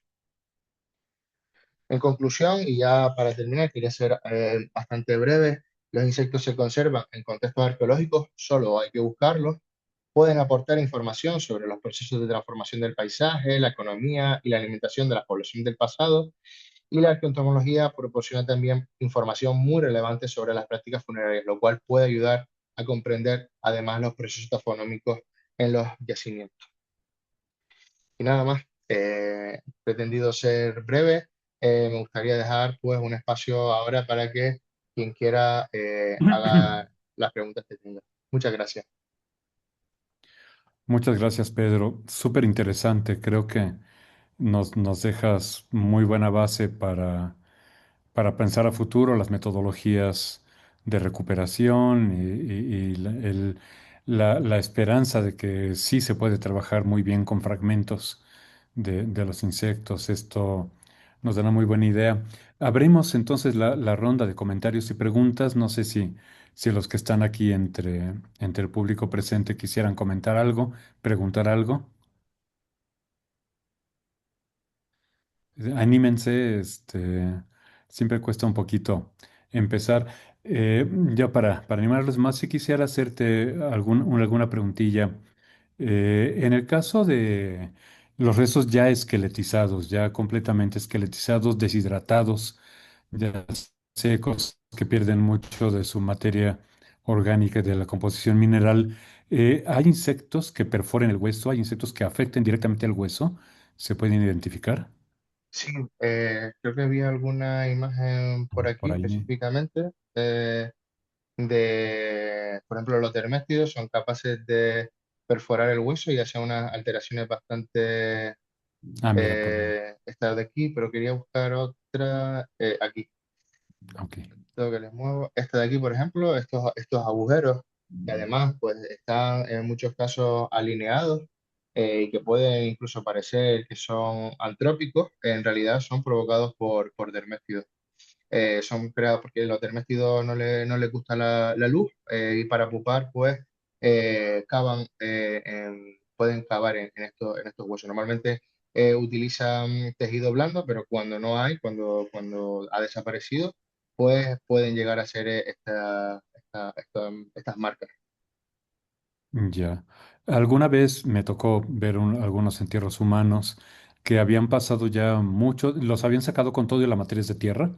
En conclusión, y ya para terminar, quería ser bastante breve, los insectos se conservan en contextos arqueológicos, solo hay que buscarlos, pueden aportar información sobre los procesos de transformación del paisaje, la economía y la alimentación de las poblaciones del pasado, y la arqueoentomología proporciona también información muy relevante sobre las prácticas funerarias, lo cual puede ayudar a comprender además los procesos taxonómicos en los yacimientos. Y nada más, pretendido ser breve, me gustaría dejar pues un espacio ahora para que quien quiera haga las preguntas que tenga. Muchas gracias. Muchas gracias, Pedro. Súper interesante. Creo que nos dejas muy buena base para pensar a futuro las metodologías de recuperación y la esperanza de que sí se puede trabajar muy bien con fragmentos de los insectos. Esto nos da una muy buena idea. Abrimos entonces la ronda de comentarios y preguntas. No sé si los que están aquí entre el público presente quisieran comentar algo, preguntar algo. Anímense, siempre cuesta un poquito empezar. Ya para animarlos más, si quisiera hacerte alguna preguntilla. En el caso de los restos ya esqueletizados, ya completamente esqueletizados, deshidratados, ya secos, que pierden mucho de su materia orgánica y de la composición mineral, ¿hay insectos que perforen el hueso? ¿Hay insectos que afecten directamente al hueso? ¿Se pueden identificar Sí, creo que vi alguna imagen por aquí por ahí? específicamente por ejemplo, los derméstidos son capaces de perforar el hueso y hacer unas alteraciones bastante Ah, mira, por ahí. esta de aquí, pero quería buscar otra aquí. Ok. Tengo que les muevo. Esta de aquí, por ejemplo, estos agujeros, que además pues, están en muchos casos alineados y que pueden incluso parecer que son antrópicos, en realidad son provocados por derméstidos. Son creados porque a los derméstidos no les gusta la luz y para pupar pues pueden cavar en estos huesos. Normalmente utilizan tejido blando, pero cuando no hay, cuando ha desaparecido, pues pueden llegar a ser estas marcas. Ya. Alguna vez me tocó ver algunos entierros humanos que habían pasado ya mucho, los habían sacado con todo y la materia de tierra,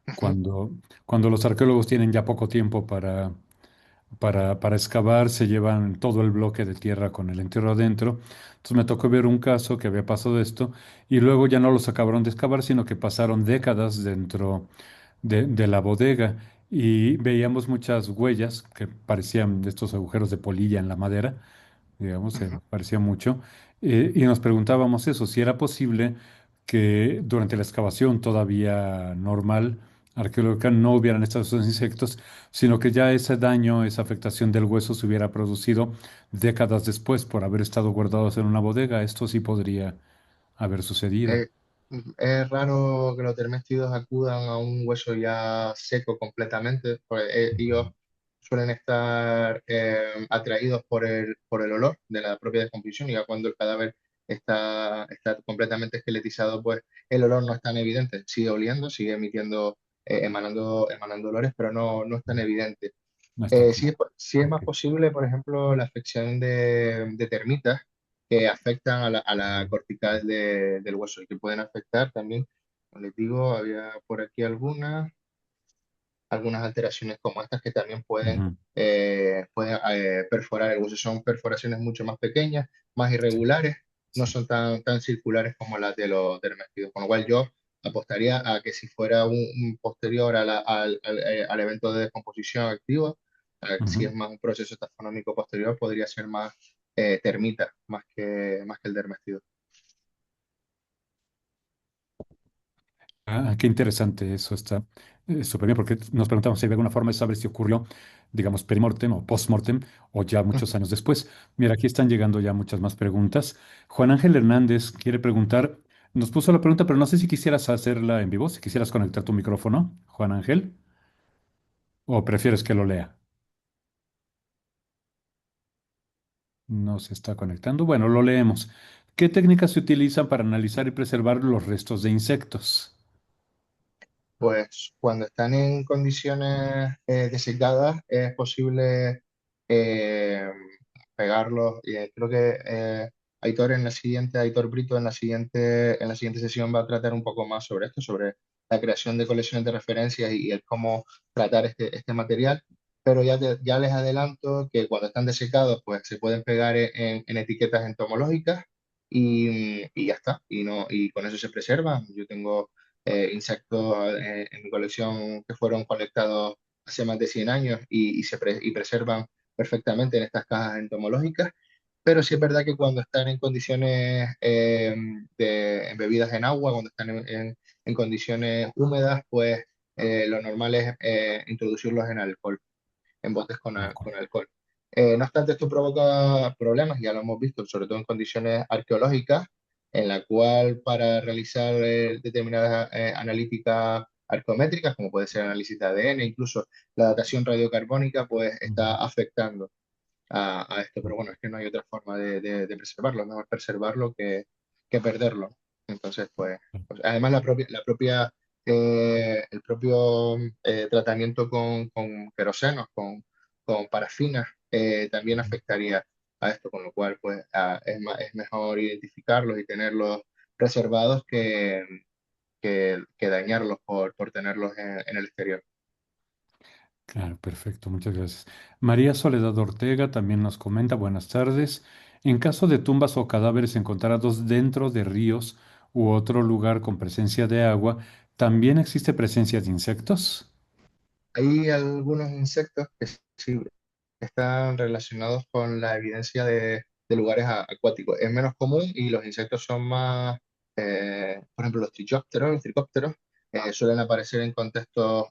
Ujú, cuando, cuando los arqueólogos tienen ya poco tiempo para excavar, se llevan todo el bloque de tierra con el entierro adentro. Entonces me tocó ver un caso que había pasado esto y luego ya no los acabaron de excavar, sino que pasaron décadas dentro de la bodega y veíamos muchas huellas que parecían de estos agujeros de polilla en la madera, digamos, se ujú. parecía mucho, y nos preguntábamos eso, si era posible que durante la excavación todavía normal, arqueológica, no hubieran estos insectos, sino que ya ese daño, esa afectación del hueso se hubiera producido décadas después por haber estado guardados en una bodega. Esto sí podría haber sucedido. Eh, es raro que los dermestidos acudan a un hueso ya seco completamente, pues ellos suelen estar atraídos por el olor de la propia descomposición y ya cuando el cadáver está completamente esqueletizado, pues el olor no es tan evidente, sigue oliendo, sigue emitiendo, emanando olores, pero no es tan evidente. No está Sí, claro. sí es más Ok. posible, por ejemplo, la afección de termitas que afectan a la cortical del hueso y que pueden afectar también, como les digo, había por aquí algunas alteraciones como estas que también Ujú. pueden perforar el hueso. Son perforaciones mucho más pequeñas, más Sí, irregulares, no sí. son tan circulares como las de los dermestidos, con lo cual yo apostaría a que si fuera un posterior al evento de descomposición activa, si Ujú. es más un proceso taxonómico posterior, podría ser más termita, más que el dermestido. Qué interesante eso está súper bien, porque nos preguntamos si hay alguna forma de saber si ocurrió, digamos, perimortem o postmortem o ya muchos años después. Mira, aquí están llegando ya muchas más preguntas. Juan Ángel Hernández quiere preguntar, nos puso la pregunta, pero no sé si quisieras hacerla en vivo, si quisieras conectar tu micrófono, Juan Ángel, o prefieres que lo lea. No se está conectando. Bueno, lo leemos. ¿Qué técnicas se utilizan para analizar y preservar los restos de insectos? Pues cuando están en condiciones desecadas es posible eh, pegarlos. Y creo que Aitor Brito en la siguiente sesión va a tratar un poco más sobre esto, sobre la creación de colecciones de referencias y el cómo tratar este material. Pero ya les adelanto que cuando están desecados, pues se pueden pegar en etiquetas entomológicas y ya está. Y con eso se preservan. Yo tengo insectos en mi colección que fueron colectados hace más de 100 años y preservan perfectamente en estas cajas entomológicas. Pero sí es verdad que cuando están en condiciones embebidas en agua, cuando están en condiciones húmedas, pues lo normal es introducirlos en alcohol, en botes De acuerdo. con alcohol. No obstante, esto provoca problemas, ya lo hemos visto, sobre todo en condiciones arqueológicas, en la cual para realizar determinadas analíticas arqueométricas, como puede ser análisis de ADN, incluso la datación radiocarbónica, pues está Ujú. afectando a esto. Pero bueno, es que no hay otra forma de preservarlo, es mejor preservarlo que perderlo. Entonces, pues, además el propio tratamiento con querosenos, con parafinas, también afectaría a esto, con lo cual pues es mejor identificarlos y tenerlos reservados que dañarlos por tenerlos en el exterior. Claro, perfecto, muchas gracias. María Soledad Ortega también nos comenta, buenas tardes. En caso de tumbas o cadáveres encontrados dentro de ríos u otro lugar con presencia de agua, ¿también existe presencia de insectos? Hay algunos insectos que sí están relacionados con la evidencia de lugares acuáticos. Es menos común y los insectos son más, por ejemplo, los tricópteros, suelen aparecer en contextos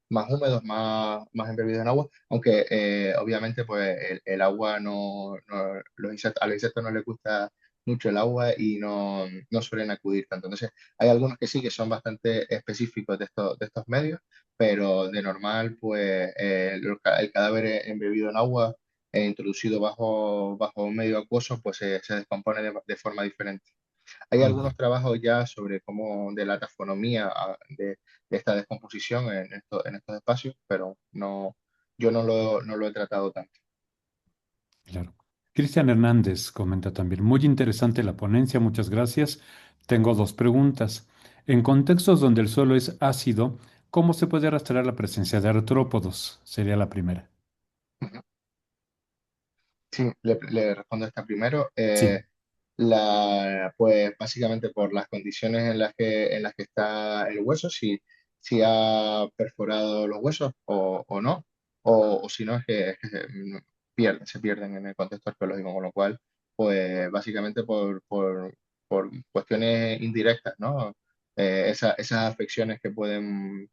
más húmedos, más embebidos en agua, aunque obviamente pues el agua a los insectos no les gusta mucho el agua y no suelen acudir tanto. Entonces, hay algunos que sí que son bastante específicos de estos medios, pero de normal, pues el cadáver embebido en agua e introducido bajo un medio acuoso, pues se descompone de forma diferente. Hay algunos Ok, trabajos ya sobre cómo de la taxonomía de esta descomposición en estos espacios, pero no, yo no lo he tratado tanto. claro. Cristian Hernández comenta también, muy interesante la ponencia, muchas gracias. Tengo dos preguntas. En contextos donde el suelo es ácido, ¿cómo se puede rastrear la presencia de artrópodos? Sería la primera. Ujú. Sí, le respondo esta primero. Sí. Pues básicamente por las condiciones en las que está el hueso, si ha perforado los huesos o no, o si no es que se pierden en el contexto arqueológico, con lo cual, pues básicamente por cuestiones indirectas, ¿no? Esas afecciones que pueden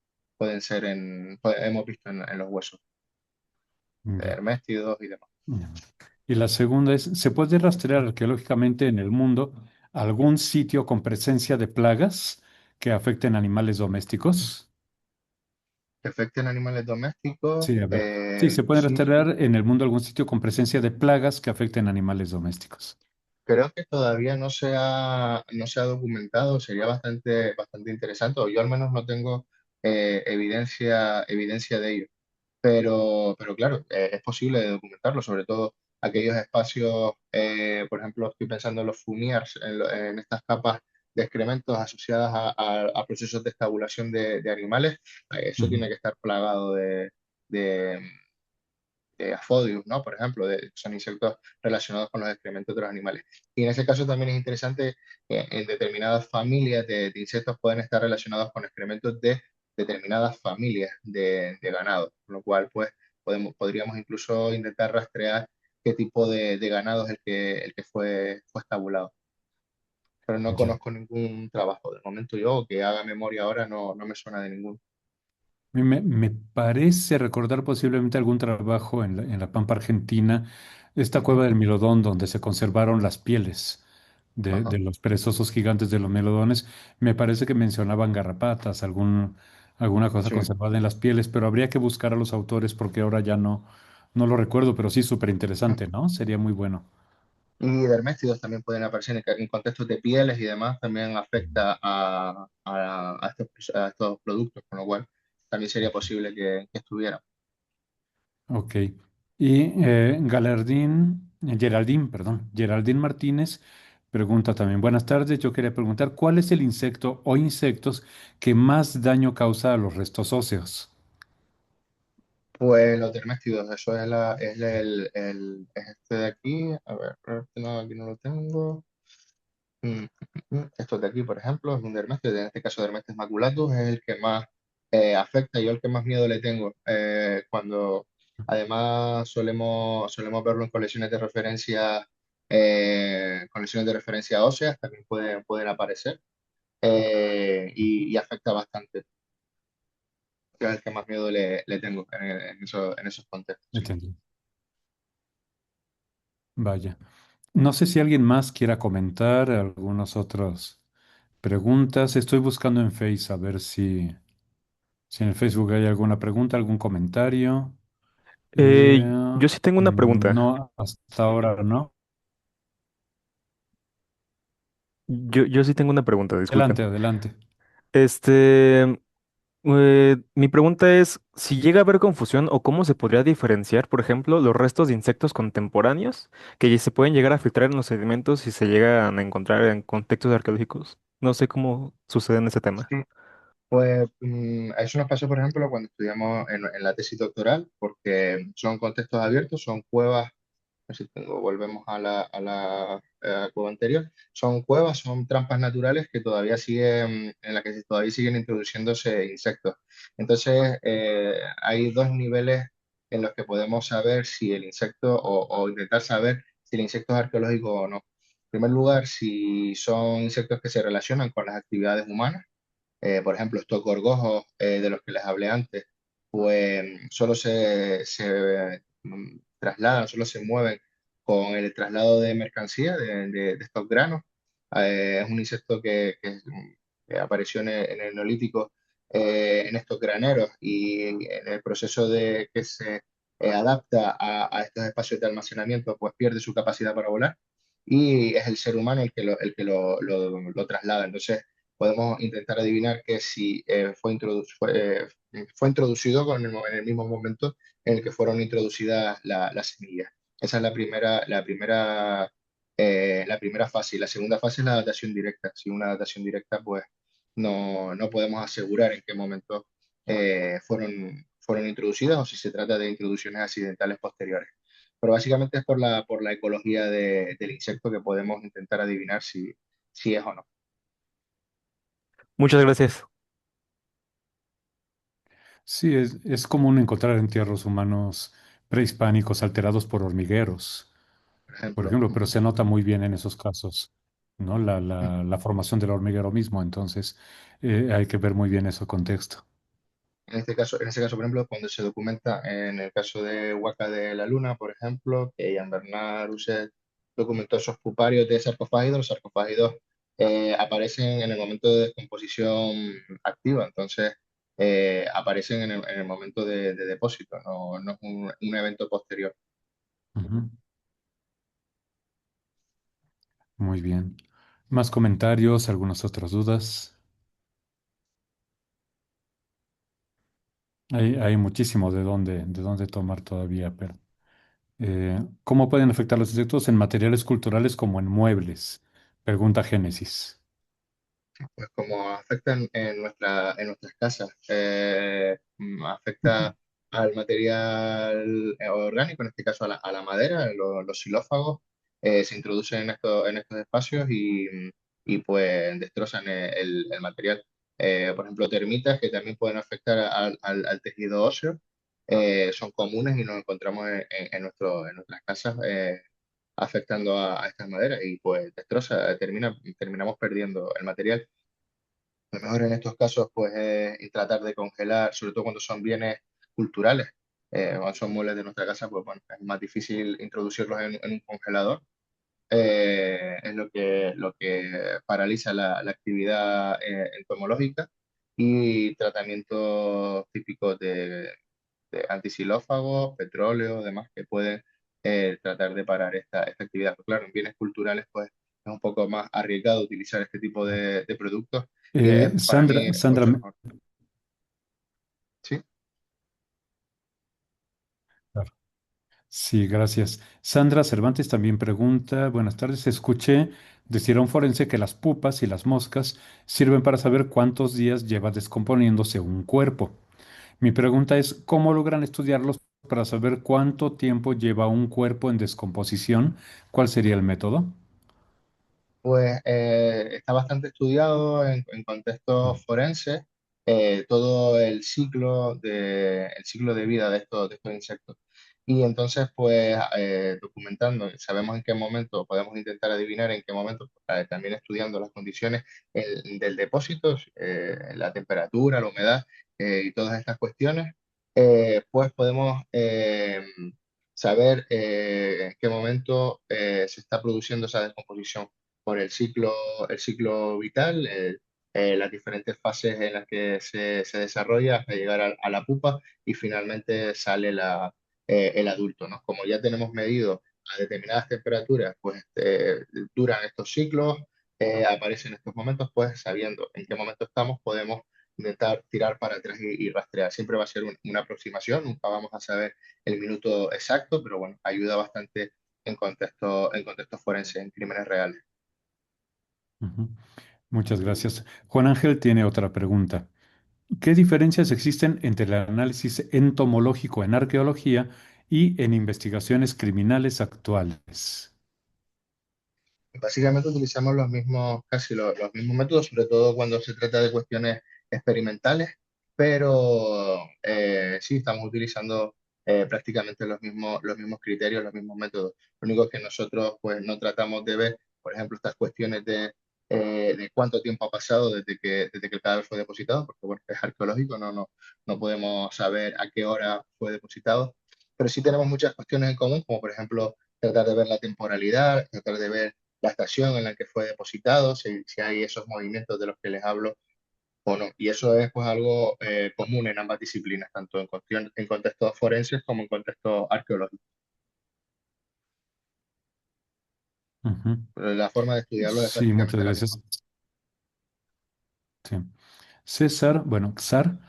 ser hemos visto en los huesos, Ya. herméstidos y demás. Ya. Y la segunda es, ¿se puede rastrear arqueológicamente en el mundo algún sitio con presencia de plagas que afecten animales domésticos? Que afecten animales domésticos, Sí, a ver. Sí, se puede sí. rastrear en el mundo algún sitio con presencia de plagas que afecten animales domésticos. Creo que todavía no se ha documentado, sería bastante interesante, o yo al menos no tengo evidencia de ello. Pero claro, es posible documentarlo, sobre todo aquellos espacios, por ejemplo, estoy pensando en los fumiers, en estas capas de excrementos asociadas a procesos de estabulación de animales. Eso Ujú. tiene que estar plagado Aphodius, ¿no? Por ejemplo, son insectos relacionados con los excrementos de los animales. Y en ese caso también es interesante que en determinadas familias de insectos pueden estar relacionados con excrementos de determinadas familias de ganado, con lo cual pues podríamos incluso intentar rastrear qué tipo de ganado es el que fue estabulado. Pero no Ya. conozco ningún trabajo. De momento yo, que haga memoria ahora, no me suena de ninguno. Me parece recordar posiblemente algún trabajo en la Pampa Argentina, esta Ujú, cueva del Milodón, donde se conservaron las pieles ajá, de los perezosos gigantes de los melodones. Me parece que mencionaban garrapatas, alguna cosa sí. conservada en las pieles, pero habría que buscar a los autores porque ahora ya no lo recuerdo, pero sí, súper interesante, ¿no? Sería muy bueno. Y dermestidos también pueden aparecer en contextos de pieles y demás, también afecta a estos productos, con lo cual también sería posible que estuvieran. Ok. Y Geraldine Martínez pregunta también, buenas tardes, yo quería preguntar, ¿cuál es el insecto o insectos que más daño causa a los restos óseos? Pues los dermestidos, eso es este de aquí, a ver, este no, aquí no lo tengo. Mm, Estos de aquí, por ejemplo, es un dermestio, en este caso Dermestes maculatus, es el que más afecta y yo el que más miedo le tengo. Cuando además solemos verlo en colecciones de referencia óseas, también pueden aparecer y afecta bastante. Yo es el que más miedo le tengo en esos contextos. Sí. Entendí. Vaya. No sé si alguien más quiera comentar algunas otras preguntas. Estoy buscando en Face a ver si en el Facebook hay alguna pregunta, algún comentario. Yo sí tengo una pregunta. No, hasta ahora no. Yo sí tengo una pregunta, disculpen. Adelante, adelante. Este, Mi pregunta es si llega a haber confusión o cómo se podría diferenciar, por ejemplo, los restos de insectos contemporáneos que se pueden llegar a filtrar en los sedimentos si se llegan a encontrar en contextos arqueológicos. No sé cómo sucede en ese tema. Sí, pues eso nos pasó, por ejemplo, cuando estudiamos en la tesis doctoral, porque son contextos abiertos, son cuevas, a ver si volvemos a la cueva anterior, son cuevas, son trampas naturales que todavía siguen, en las que todavía siguen introduciéndose insectos. Entonces, hay dos niveles en los que podemos saber si el insecto, o intentar saber si el insecto es arqueológico o no. En primer lugar, si son insectos que se relacionan con las actividades humanas, por ejemplo, estos gorgojos de los que les hablé antes, pues solo trasladan, solo se mueven con el traslado de mercancía de estos granos. Es un insecto que apareció en el Neolítico en estos graneros y en el proceso de que se adapta a estos espacios de almacenamiento, pues pierde su capacidad para volar. y es el ser humano el que lo traslada. Entonces, podemos intentar adivinar que si fue introducido en el mismo momento en el que fueron introducidas las semillas. Esa es la primera fase. Y la segunda fase es la datación directa. Si una datación directa, pues no podemos asegurar en qué momento fueron introducidas o si se trata de introducciones accidentales posteriores. Pero básicamente es por la ecología del insecto que podemos intentar adivinar si es o no. Muchas gracias. Sí, es común encontrar entierros humanos prehispánicos alterados por hormigueros, Por por ejemplo, ejemplo, pero se nota muy bien en esos casos, ¿no? La formación del hormiguero mismo, entonces hay que ver muy bien ese contexto. en ese caso, por ejemplo, cuando se documenta en el caso de Huaca de la Luna, por ejemplo, que Jean Bernard Rousset documentó esos puparios de sarcofágidos, los sarcofágidos aparecen en el momento de descomposición activa, entonces aparecen en el momento de depósito, no es un evento posterior. Ujú. Muy bien. ¿Más comentarios? ¿Algunas otras dudas? Hay muchísimo de dónde tomar todavía, pero ¿cómo pueden afectar los insectos en materiales culturales como en muebles? Pregunta Génesis. Pues como afecta en nuestras casas, Ujú. afecta al material orgánico, en este caso a la madera, los xilófagos se introducen en estos espacios y pues destrozan el material. Por ejemplo, termitas que también pueden afectar al tejido óseo, son comunes y nos encontramos en nuestras casas afectando a estas maderas y pues terminamos perdiendo el material. Lo mejor en estos casos, pues, es tratar de congelar, sobre todo cuando son bienes culturales. Cuando son muebles de nuestra casa, pues bueno, es más difícil introducirlos en un congelador. Es lo que paraliza la actividad entomológica y tratamientos típicos de antisilófagos, petróleo, demás, que pueden tratar de parar esta actividad. Pero claro, en bienes culturales, pues es un poco más arriesgado utilizar este tipo de productos y para mí Sandra, es Sandra, mucho mejor. ¿Sí? sí, gracias. Sandra Cervantes también pregunta, buenas tardes, escuché decir a un forense que las pupas y las moscas sirven para saber cuántos días lleva descomponiéndose un cuerpo. Mi pregunta es, ¿cómo logran estudiarlos para saber cuánto tiempo lleva un cuerpo en descomposición? ¿Cuál sería el método? Pues está bastante estudiado en contextos forenses todo el ciclo de vida de estos insectos. Y entonces, pues documentando, sabemos en qué momento, podemos intentar adivinar en qué momento, también estudiando las condiciones del depósito, la temperatura, la humedad y todas estas cuestiones, pues podemos saber en qué momento se está produciendo esa descomposición por el ciclo vital, las diferentes fases en las que se desarrolla hasta llegar a la pupa y finalmente sale el adulto, ¿no? Como ya tenemos medido a determinadas temperaturas, pues duran estos ciclos, aparecen estos momentos, pues sabiendo en qué momento estamos, podemos intentar tirar para atrás y rastrear. Siempre va a ser una aproximación, nunca vamos a saber el minuto exacto, pero bueno, ayuda bastante en contexto forense, en crímenes reales. Ujú. Muchas gracias. Juan Ángel tiene otra pregunta. ¿Qué diferencias existen entre el análisis entomológico en arqueología y en investigaciones criminales actuales? Básicamente utilizamos casi los mismos métodos, sobre todo cuando se trata de cuestiones experimentales, pero sí estamos utilizando prácticamente los mismos criterios, los mismos métodos. Lo único es que nosotros pues no tratamos de ver, por ejemplo, estas cuestiones de cuánto tiempo ha pasado desde que el cadáver fue depositado, porque bueno, es arqueológico, no podemos saber a qué hora fue depositado, pero sí tenemos muchas cuestiones en común, como por ejemplo tratar de ver la temporalidad, tratar de ver la estación en la que fue depositado, si hay esos movimientos de los que les hablo o no. Y eso es pues algo común en ambas disciplinas, tanto en contextos forenses como en contextos arqueológicos. Ujú. Pero la forma de estudiarlo es Sí, muchas prácticamente la misma. gracias. Sí. César, bueno, Xar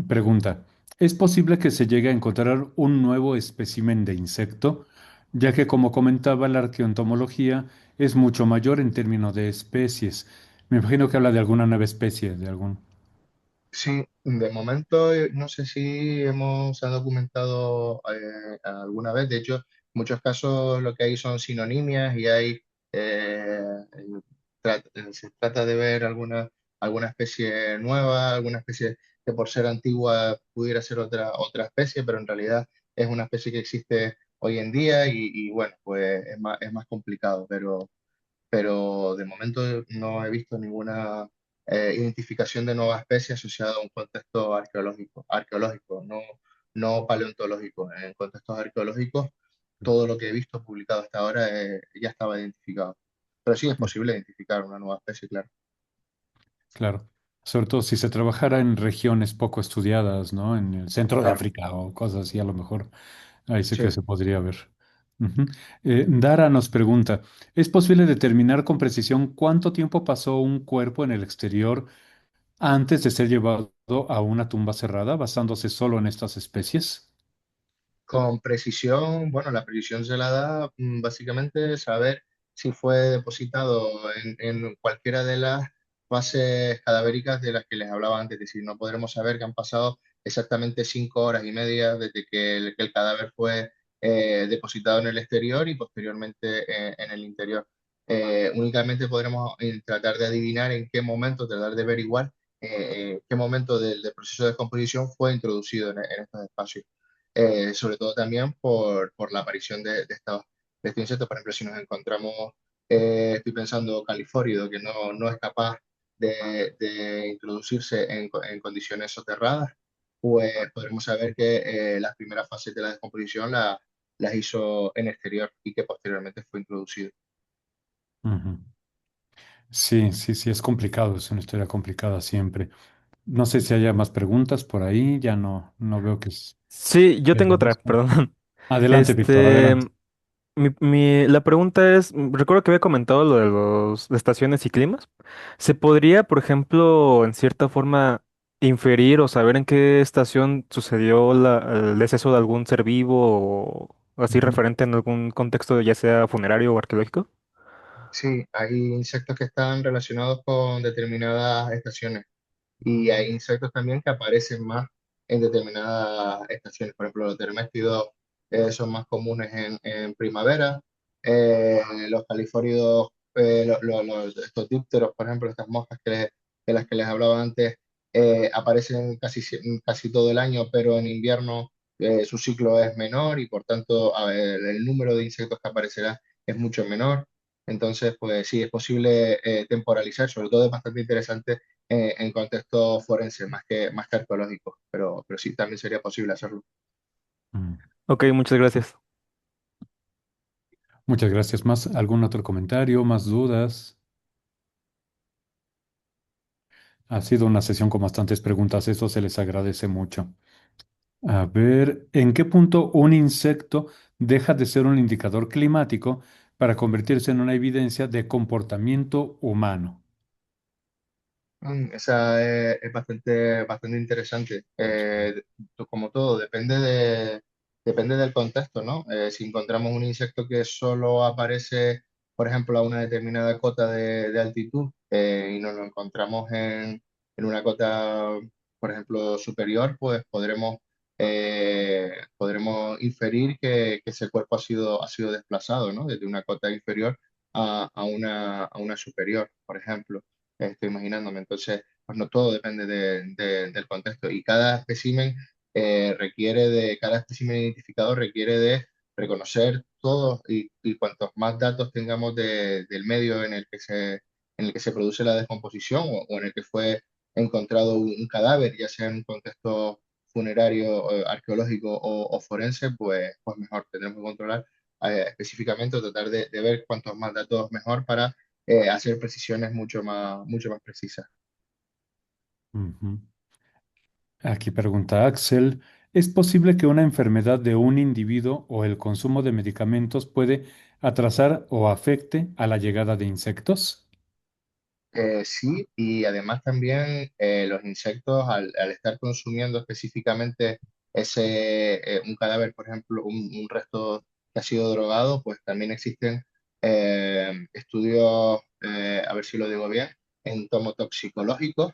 pregunta, ¿es posible que se llegue a encontrar un nuevo espécimen de insecto? Ya que, como comentaba, la arqueoentomología es mucho mayor en términos de especies. Me imagino que habla de alguna nueva especie, de algún... Sí, de momento no sé si se ha documentado alguna vez. De hecho, en muchos casos lo que hay son sinonimias y eh, se trata de ver alguna especie nueva, alguna especie que por ser antigua pudiera ser otra especie, pero en realidad es una especie que existe hoy en día y bueno, pues es más complicado, pero de momento no he visto ninguna identificación de nueva especie asociada a un contexto arqueológico, no paleontológico. En contextos arqueológicos, todo lo que he visto publicado hasta ahora ya estaba identificado. Pero sí es posible identificar una nueva especie, claro. Claro, sobre todo si se trabajara en regiones poco estudiadas, ¿no? En el centro de Claro, África o cosas así, a lo mejor ahí sí que sí. se podría ver. Ujú. Dara nos pregunta, ¿es posible determinar con precisión cuánto tiempo pasó un cuerpo en el exterior antes de ser llevado a una tumba cerrada, basándose solo en estas especies? Con precisión, bueno, la precisión se la da básicamente saber si fue depositado en cualquiera de las fases cadavéricas de las que les hablaba antes. Es decir, no podremos saber que han pasado exactamente 5 horas y media desde que el cadáver fue depositado en el exterior y posteriormente en el interior. Únicamente podremos tratar de adivinar en qué momento, tratar de averiguar qué momento del proceso de descomposición fue introducido en estos espacios, sobre todo también por la aparición de estos insectos. Por ejemplo, si nos encontramos, estoy pensando califórido, que no es capaz de introducirse en condiciones soterradas, pues podremos saber que las primeras fases de la descomposición las hizo en exterior y que posteriormente fue introducido. Ujú. Sí, sí, sí, es complicado, es una historia complicada siempre. No sé si haya más preguntas por ahí, ya no veo que es... Sí, yo tengo otra, Listo. perdón. Adelante, Víctor, Este, adelante. la pregunta es, recuerdo que había comentado lo de los de estaciones y climas. ¿Se podría, por ejemplo, en cierta forma inferir o saber en qué estación sucedió el deceso de algún ser vivo o así Ujú, referente en algún contexto, ya sea funerario o arqueológico? Sí, hay insectos que están relacionados con determinadas estaciones. Y hay insectos también que aparecen más en determinadas estaciones. Por ejemplo, los terméstidos son más comunes en primavera. Los califóridos, estos dípteros, por ejemplo, estas moscas de las que les hablaba antes, aparecen casi todo el año, pero en invierno su ciclo es menor y por tanto el número de insectos que aparecerá es mucho menor. Entonces, pues sí, es posible temporalizar, sobre todo es bastante interesante en contexto forense, más que arqueológico, pero sí, también sería posible hacerlo. ujú. Ok, muchas gracias. Muchas gracias. ¿Más algún otro comentario, más dudas? Ha sido una sesión con bastantes preguntas, eso se les agradece mucho. A ver, ¿en qué punto un insecto deja de ser un indicador climático para convertirse en una evidencia de comportamiento humano? Esa es bastante interesante. Como todo, depende del contexto, ¿no? Si encontramos un insecto que solo aparece, por ejemplo, a una determinada cota de altitud y nos lo encontramos en una cota, por ejemplo, superior, pues podremos inferir que ese cuerpo ha sido desplazado, ¿no? Desde una cota inferior a una superior, por ejemplo. Estoy imaginándome. Entonces, pues no todo depende del contexto y cada espécimen identificado requiere de reconocer todos y cuantos más datos tengamos del medio en el que se produce la descomposición o en el que fue encontrado un cadáver, ya sea en un contexto funerario, arqueológico o forense, pues mejor. Tendremos que controlar específicamente o tratar de ver cuantos más datos mejor para hacer precisiones mucho más precisas. Ujú. Aquí pregunta Axel, ¿es posible que una enfermedad de un individuo o el consumo de medicamentos puede atrasar o afecte a la llegada de insectos? Sí, y además también los insectos, al estar consumiendo específicamente un cadáver, por ejemplo, un resto que ha sido drogado, pues también existen estudios, a ver si lo digo bien, entomotoxicológicos,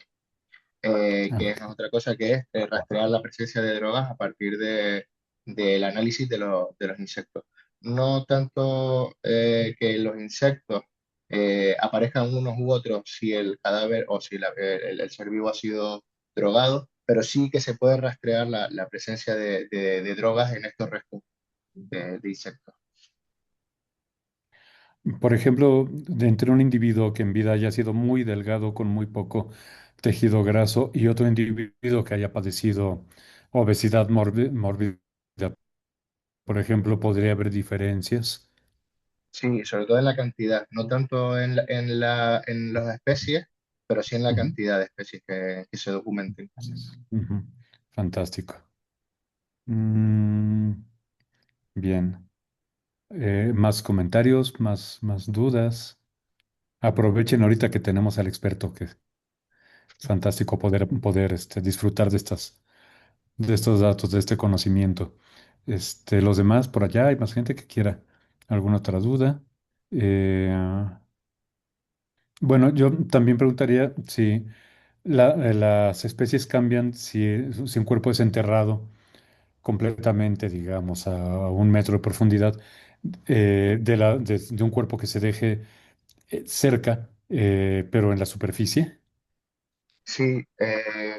Ah, que es otra cosa que es rastrear la presencia de drogas a partir del análisis de los insectos. No tanto que los insectos aparezcan unos u otros si el cadáver o si el ser vivo ha sido drogado, pero sí que se puede rastrear la presencia de drogas en estos restos de insectos. por ejemplo, de entre un individuo que en vida haya sido muy delgado con muy poco tejido graso y otro individuo que haya padecido obesidad mórbida, por ejemplo, podría haber diferencias. Sí, sobre todo en la cantidad, no tanto en las especies, pero sí en la Ujú. cantidad de especies que se documenten. Ujú. Fantástico. Mm, bien. Más comentarios, más dudas. Aprovechen ahorita que tenemos al experto, que es fantástico poder disfrutar de estos datos, de este conocimiento. Los demás por allá, hay más gente que quiera alguna otra duda. Eh, bueno, yo también preguntaría si las especies cambian si un cuerpo es enterrado completamente, digamos, a 1 metro de profundidad, de un cuerpo que se deje cerca, pero en la superficie. Sí,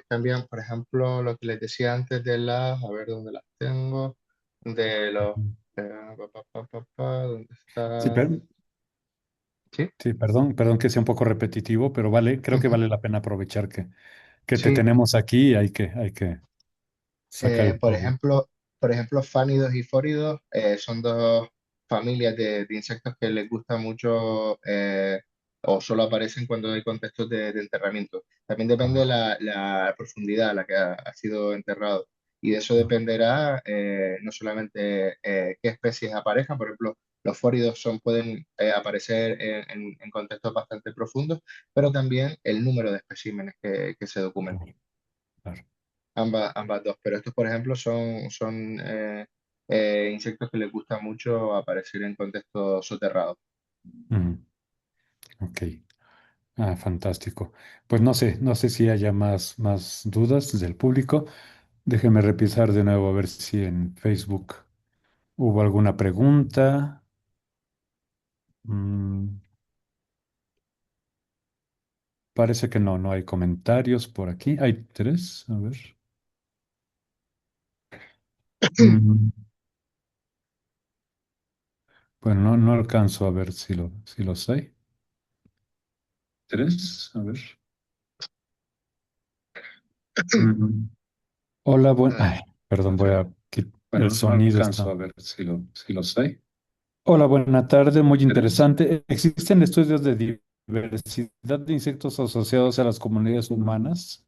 cambian, por ejemplo, lo que les decía antes a ver dónde las tengo, de los, Ujú. ¿dónde Sí, está? Sí, sí, perdón que sea un poco repetitivo, pero creo que ujú, vale la pena aprovechar que te sí. tenemos aquí y hay que sacar el Por jugo. ejemplo, fánidos y fóridos son dos familias de insectos que les gusta mucho o solo aparecen cuando hay contextos de enterramiento. También depende de la profundidad a la que ha sido enterrado. Y de eso dependerá no solamente qué especies aparezcan, por ejemplo, los fóridos pueden aparecer en contextos bastante profundos, pero también el número de especímenes que se documentan. Claro, claro. Ambas dos, pero estos, por ejemplo, son insectos que les gusta mucho aparecer en contextos soterrados. Ujú. Ok. Fantástico. Pues no sé si haya más dudas del público. Déjeme revisar de nuevo a ver si en Facebook hubo alguna pregunta. Mm, parece que no hay comentarios por aquí. Hay tres, a ver. Mm, bueno, no alcanzo a ver si los hay. Tres, a ver. Mm, hola, ay, perdón, voy a quitar el Bueno, no sonido. alcanzo Está. a ver si los hay. Hola, buena tarde, muy ¿Tres? interesante. ¿Existen estudios de diversidad de insectos asociados a las comunidades humanas?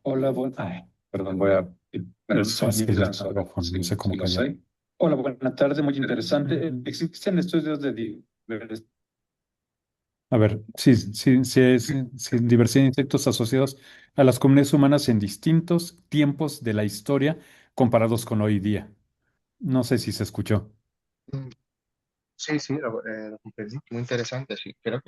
Hola, ay, perdón, voy a... El Bueno, no sonido alcanzo está a ver rojo, no sé cómo si los callar. hay. Hola, buena tarde, muy ¿Tres? interesante. ¿Existen estudios de diversidad? A ver, sí, sí, sí, sí, diversidad de insectos asociados a las comunidades humanas en distintos tiempos de la historia comparados con hoy día. No sé si se escuchó. Mm, sí, sí, lo comprendí. Muy interesante, sí. Creo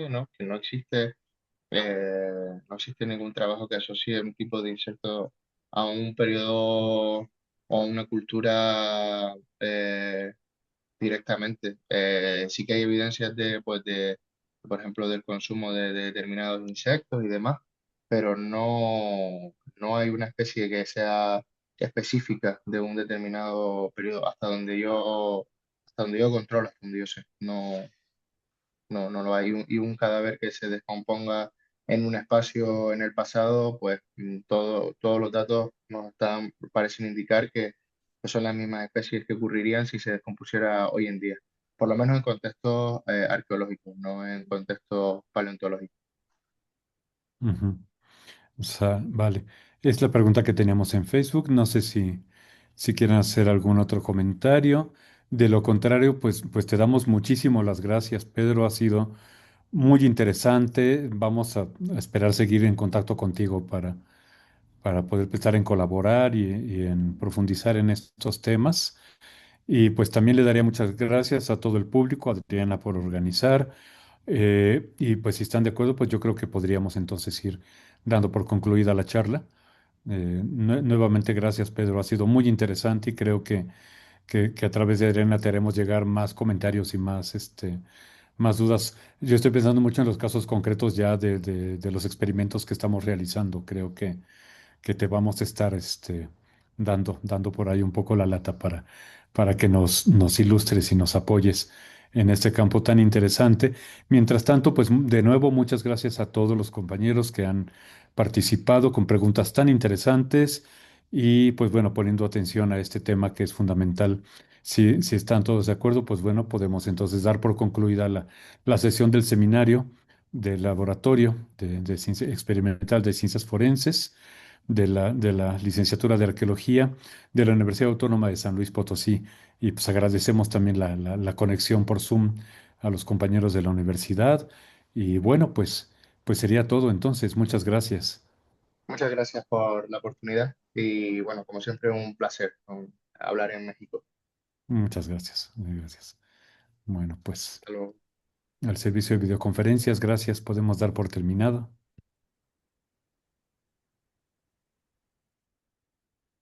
no existe ningún trabajo que asocie un tipo de insecto a un periodo o a una cultura directamente. Sí que hay evidencias por ejemplo, del consumo de determinados insectos y demás, pero no hay una especie que sea específica de un determinado periodo, hasta donde yo controlo, hasta donde yo sé. No lo hay. Y un cadáver que se descomponga en un espacio en el pasado, pues todos los datos parecen indicar que son las mismas especies que ocurrirían si se descompusiera hoy en día. Por lo menos en contextos arqueológicos, no en contextos paleontológicos. Ujú. O sea, vale. Es la pregunta que teníamos en Facebook. No sé si quieren hacer algún otro comentario. De lo contrario, pues te damos muchísimo las gracias, Pedro. Ha sido muy interesante. Vamos a esperar seguir en contacto contigo para poder estar en colaborar y en profundizar en estos temas. Y pues también le daría muchas gracias a todo el público, a Adriana por organizar. Y pues si están de acuerdo, pues yo creo que podríamos entonces ir dando por concluida la charla. Nuevamente gracias, Pedro. Ha sido muy interesante y creo que a través de Adriana te haremos llegar más comentarios y más dudas. Yo estoy pensando mucho en los casos concretos ya de los experimentos que estamos realizando. Creo que te vamos a estar dando por ahí un poco la lata para que nos ilustres y nos apoyes en este campo tan interesante. Mientras tanto, pues de nuevo, muchas gracias a todos los compañeros que han participado con preguntas tan interesantes y pues bueno, poniendo atención a este tema que es fundamental. Si están todos de acuerdo, pues bueno, podemos entonces dar por concluida la sesión del seminario del laboratorio de ciencia experimental de ciencias forenses de la licenciatura de Arqueología de la Universidad Autónoma de San Luis Potosí. Y pues agradecemos también la conexión por Zoom a los compañeros de la universidad. Y bueno, pues sería todo entonces. Muchas gracias. Muchas gracias por la oportunidad y bueno, como siempre, un placer hablar en México. Muchas gracias. Gracias. Bueno, pues Hasta luego. al servicio de videoconferencias, gracias. Podemos dar por terminado.